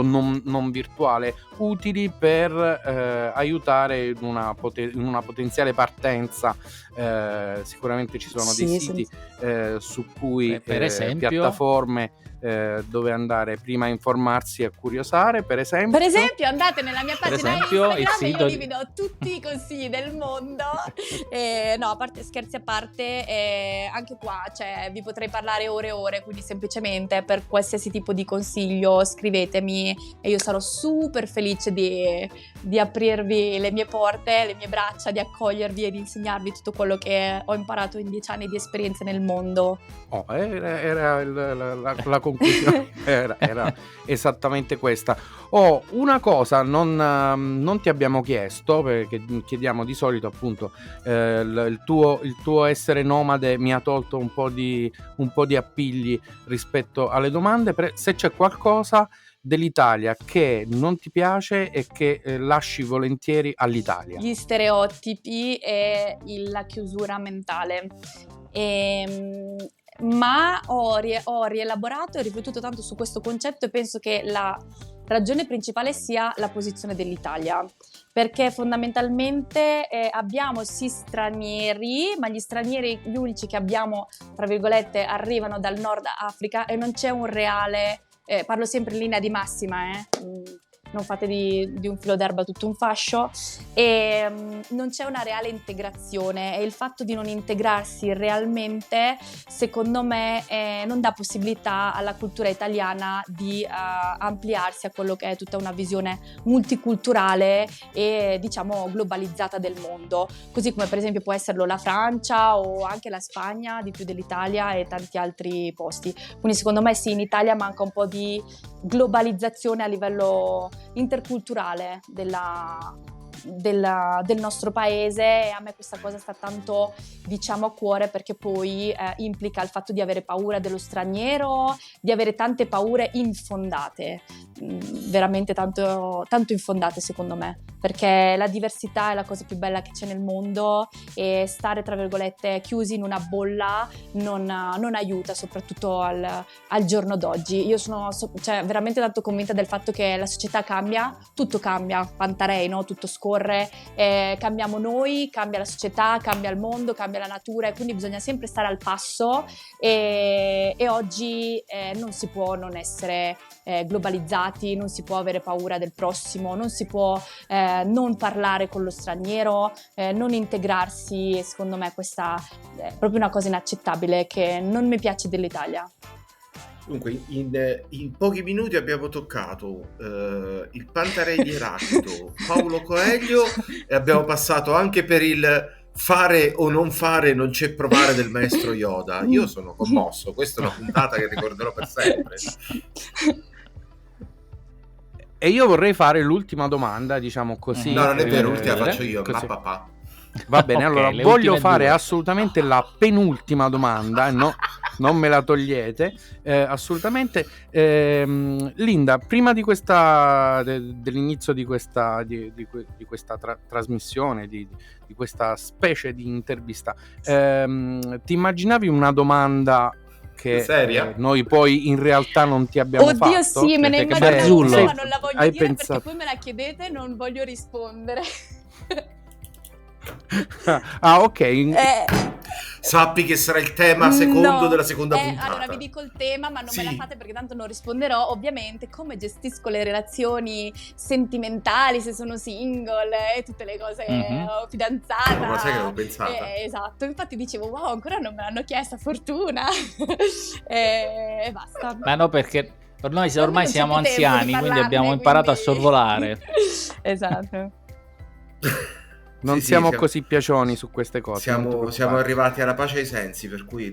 non virtuale, utili per aiutare in una potenziale partenza. Sicuramente ci sono dei siti su cui per esempio, piattaforme dove andare prima a informarsi e a curiosare. Per esempio andate nella mia pagina Instagram, e io vi do tutti i consigli del mondo. No, scherzi a parte, anche qua, cioè, vi potrei parlare ore e ore, quindi semplicemente per qualsiasi tipo di consiglio scrivetemi e io sarò super felice di aprirvi le mie porte, le mie braccia, di accogliervi e di insegnarvi tutto quello che ho imparato in 10 anni di esperienza nel mondo. Era la conclusione, era esattamente questa. Una cosa non ti abbiamo chiesto, perché chiediamo di solito appunto il tuo essere nomade mi ha tolto un po' di appigli rispetto alle domande. Se c'è qualcosa dell'Italia che non ti piace e che lasci volentieri all'Italia? Gli stereotipi e la chiusura mentale. Ma ho rielaborato e riflettuto tanto su questo concetto e penso che la ragione principale sia la posizione dell'Italia, perché fondamentalmente abbiamo sì stranieri, ma gli stranieri, gli unici che abbiamo, tra virgolette, arrivano dal Nord Africa e non c'è un reale, parlo sempre in linea di massima, non fate di un filo d'erba tutto un fascio, e non c'è una reale integrazione, e il fatto di non integrarsi realmente, secondo me, non dà possibilità alla cultura italiana di ampliarsi a quello che è tutta una visione multiculturale e diciamo globalizzata del mondo, così come per esempio può esserlo la Francia o anche la Spagna, di più dell'Italia e tanti altri posti. Quindi secondo me sì, in Italia manca un po' di globalizzazione a livello interculturale del nostro paese, e a me questa cosa sta tanto, diciamo, a cuore, perché poi implica il fatto di avere paura dello straniero, di avere tante paure infondate, veramente tanto, tanto infondate secondo me, perché la diversità è la cosa più bella che c'è nel mondo, e stare tra virgolette chiusi in una bolla non aiuta, soprattutto al giorno d'oggi. Io sono veramente tanto convinta del fatto che la società cambia, tutto cambia, Pantarei, no? Tutto scorre, cambiamo noi, cambia la società, cambia il mondo, cambia la natura, e quindi bisogna sempre stare al passo, e oggi non si può non essere globalizzati, non si può avere paura del prossimo, non si può non parlare con lo straniero, non integrarsi, e secondo me questa è proprio una cosa inaccettabile che non mi piace dell'Italia. Dunque, in pochi minuti abbiamo toccato il Pantarei di Eraclito, Paulo Coelho, e abbiamo passato anche per il fare o non fare, non c'è provare del maestro Yoda. Io sono commosso, questa è una puntata che ricorderò per sempre. E io vorrei fare l'ultima domanda, diciamo così. No, non è vero, l'ultima faccio io, così. ma papà. Va bene, Ok, allora le voglio ultime fare due. assolutamente la penultima domanda, no, non me la togliete, assolutamente. Linda, prima di dell'inizio di questa trasmissione, di questa specie di intervista, ti immaginavi una domanda che seria? noi poi in realtà non ti abbiamo fatto? Oddio sì, me ne Perché immaginavo Barzullo. una, ma non la voglio Hai dire pensato- perché poi me la chiedete e non voglio rispondere. Ah, ok. Sappi che sarà il tema secondo No. della seconda puntata. Allora vi dico il tema, ma non me la Sì. fate perché tanto non risponderò. Ovviamente come gestisco le relazioni sentimentali, se sono single e tutte le cose, o fidanzata. Ma sai che l'avevo pensata? Esatto, infatti dicevo wow, ancora non me l'hanno chiesta, fortuna. E basta. Ma no, perché per noi Per me ormai non c'è siamo più tempo di anziani, quindi parlarne, abbiamo imparato a quindi- sorvolare. Esatto. Non Sì, sì, siamo così piacioni su queste cose. non ti Siamo preoccupare. arrivati alla pace ai sensi, per cui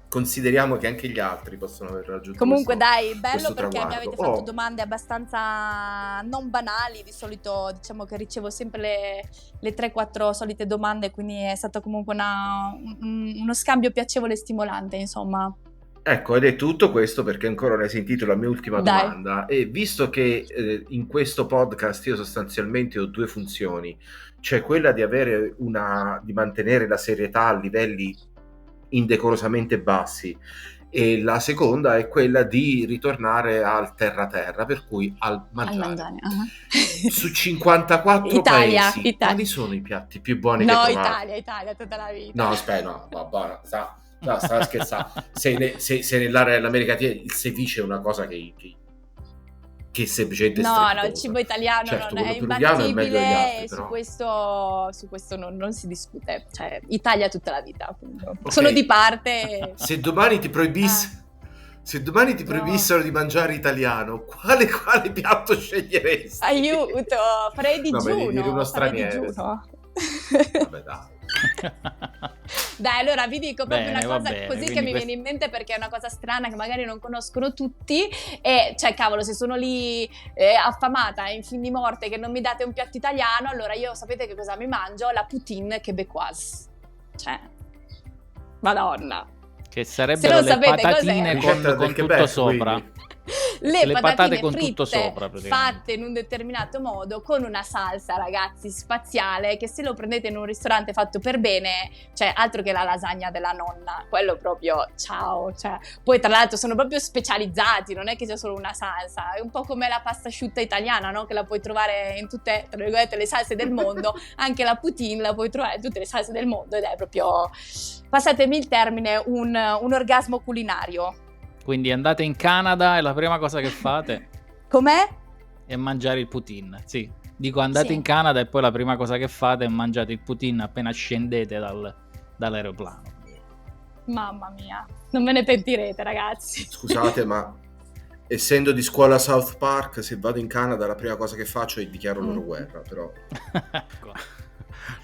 consideriamo che anche gli altri possono aver raggiunto Comunque questo- dai, bello questo perché mi traguardo. avete fatto domande abbastanza non banali. Di solito diciamo che ricevo sempre le 3-4 solite domande, quindi è stato comunque uno scambio piacevole e stimolante, insomma. Ecco, ed è tutto questo perché ancora non hai sentito la mia ultima Dai. domanda, e visto che in questo podcast io sostanzialmente ho due funzioni, cioè quella di di mantenere la serietà a livelli indecorosamente bassi, e la seconda è quella di ritornare al terra-terra, per cui al Al mangiare. mangiare. Su 54 Italia, paesi, Italia. quali sono i piatti più buoni che No, hai provato? Italia tutta la vita. No, aspetta, no, va buona, sta scherzando. Se nell'area dell'America il ceviche è una cosa che semplicemente No, strepitosa. il cibo italiano Certo, non è quello peruviano è meglio degli imbattibile, altri, e però. su questo non si discute. Cioè, Italia tutta la vita, appunto. Ok. Sono di parte. Se domani ti proibissero di mangiare italiano, quale piatto sceglieresti? Aiuto, farei No, ma devi dire digiuno. uno farei straniero. digiuno. Vabbè, dai. Dai, allora vi dico proprio Bene, una va cosa bene, così che quindi mi viene in mente, perché è una cosa strana che magari non conoscono tutti, e cioè cavolo, se sono lì affamata in fin di morte che non mi date un piatto italiano, allora io sapete che cosa mi mangio? La poutine québécoise. Cioè, madonna. Che Se sarebbero non le sapete patatine cos'è. con Ricetta del tutto Quebec, sopra. quindi. le patate patatine con tutto fritte sopra, praticamente. fatte in un determinato modo con una salsa, ragazzi, spaziale, che se lo prendete in un ristorante fatto per bene, cioè altro che la lasagna della nonna, quello proprio ciao, cioè, poi tra l'altro sono proprio specializzati, non è che c'è solo una salsa, è un po' come la pasta asciutta italiana, no? Che la puoi trovare in tutte, tra virgolette, le salse del mondo, anche la poutine la puoi trovare in tutte le salse del mondo ed è proprio, passatemi il termine, un orgasmo culinario. Quindi andate in Canada e la prima cosa che fate Com'è? è mangiare il poutine. Sì, dico andate Sì. in Canada e poi la prima cosa che fate è mangiare il poutine appena scendete dall'aeroplano. Mamma mia, non ve ne pentirete, ragazzi. Scusate, ma essendo di scuola South Park, se vado in Canada la prima cosa che faccio è dichiaro loro guerra, però... Ecco.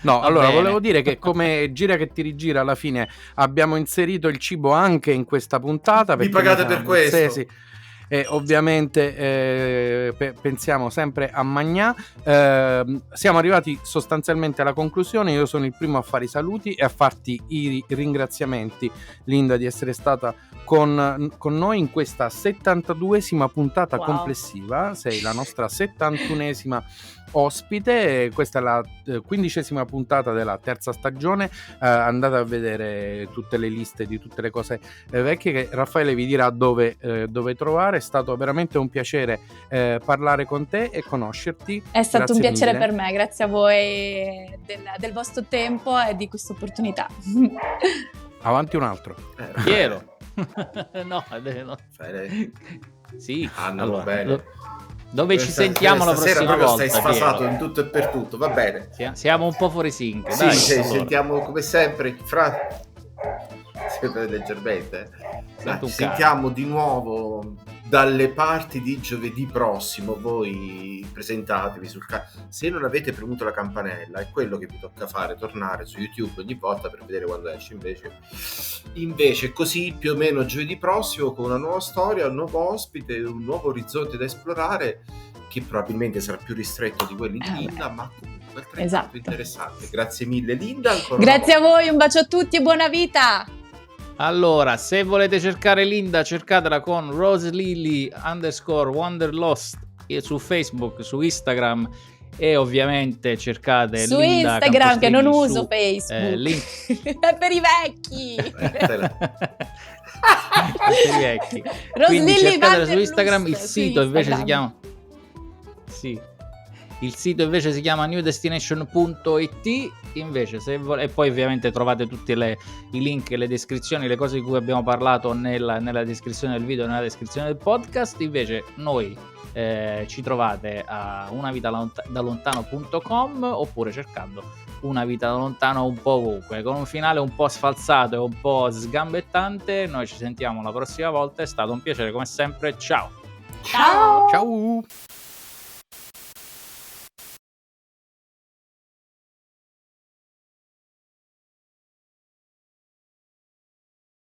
No, Va allora bene. volevo dire che come gira che ti rigira, alla fine abbiamo inserito il cibo anche in questa puntata. Mi perché pagate noi siamo per questo? abruzzesi e ovviamente pensiamo sempre a Magnà. Siamo arrivati sostanzialmente alla conclusione. Io sono il primo a fare i saluti e a farti i ringraziamenti, Linda, di essere stata con noi in questa 72esima puntata Wow. complessiva. Sei la nostra 71esima ospite. Questa è la 15esima puntata della terza stagione. Andate a vedere tutte le liste di tutte le cose vecchie che Raffaele vi dirà dove trovare. È stato veramente un piacere parlare con te e conoscerti. È stato un Grazie piacere mille. per me, grazie a voi del vostro tempo e di questa opportunità. Avanti un altro. Piero. No. Fede. Sì, Andiamo allora, bene. dove ci sentiamo la Stasera prossima proprio volta, stai sfasato Piero? in tutto e per tutto, va bene. Siamo un po' fuori sync, Sì, dai, sì, allora. sentiamo come sempre sempre leggermente. Dai, Sento un ci sentiamo di nuovo dalle parti di giovedì prossimo. Voi presentatevi se non avete premuto la campanella, è quello che vi tocca fare, tornare su YouTube ogni volta per vedere quando esce. Invece così più o meno giovedì prossimo con una nuova storia, un nuovo ospite, un nuovo orizzonte da esplorare che probabilmente sarà più ristretto di quelli di Linda, ma comunque altrettanto Esatto. interessante. Grazie mille Linda, ancora Grazie a una volta. voi, un bacio a tutti e buona vita! Allora, se volete cercare Linda, cercatela con roselily_wanderlost su Facebook, su Instagram e ovviamente cercate Su Linda Instagram, che non Campostrilli uso su, Facebook. link. È per i vecchi! Per i vecchi. Quindi Roslilli cercatela su Vanderlust Instagram, il su sito invece si Instagram. chiama il sito invece si chiama newdestination.it invece e poi ovviamente trovate tutti i link, le descrizioni, le cose di cui abbiamo parlato nella descrizione del video, nella descrizione del podcast. Invece noi ci trovate a unavitadalontano.com oppure cercando Una vita da lontano un po' ovunque, con un finale un po' sfalsato e un po' sgambettante. Noi ci sentiamo la prossima volta, è stato un piacere come sempre, ciao! Ciao! Ciao.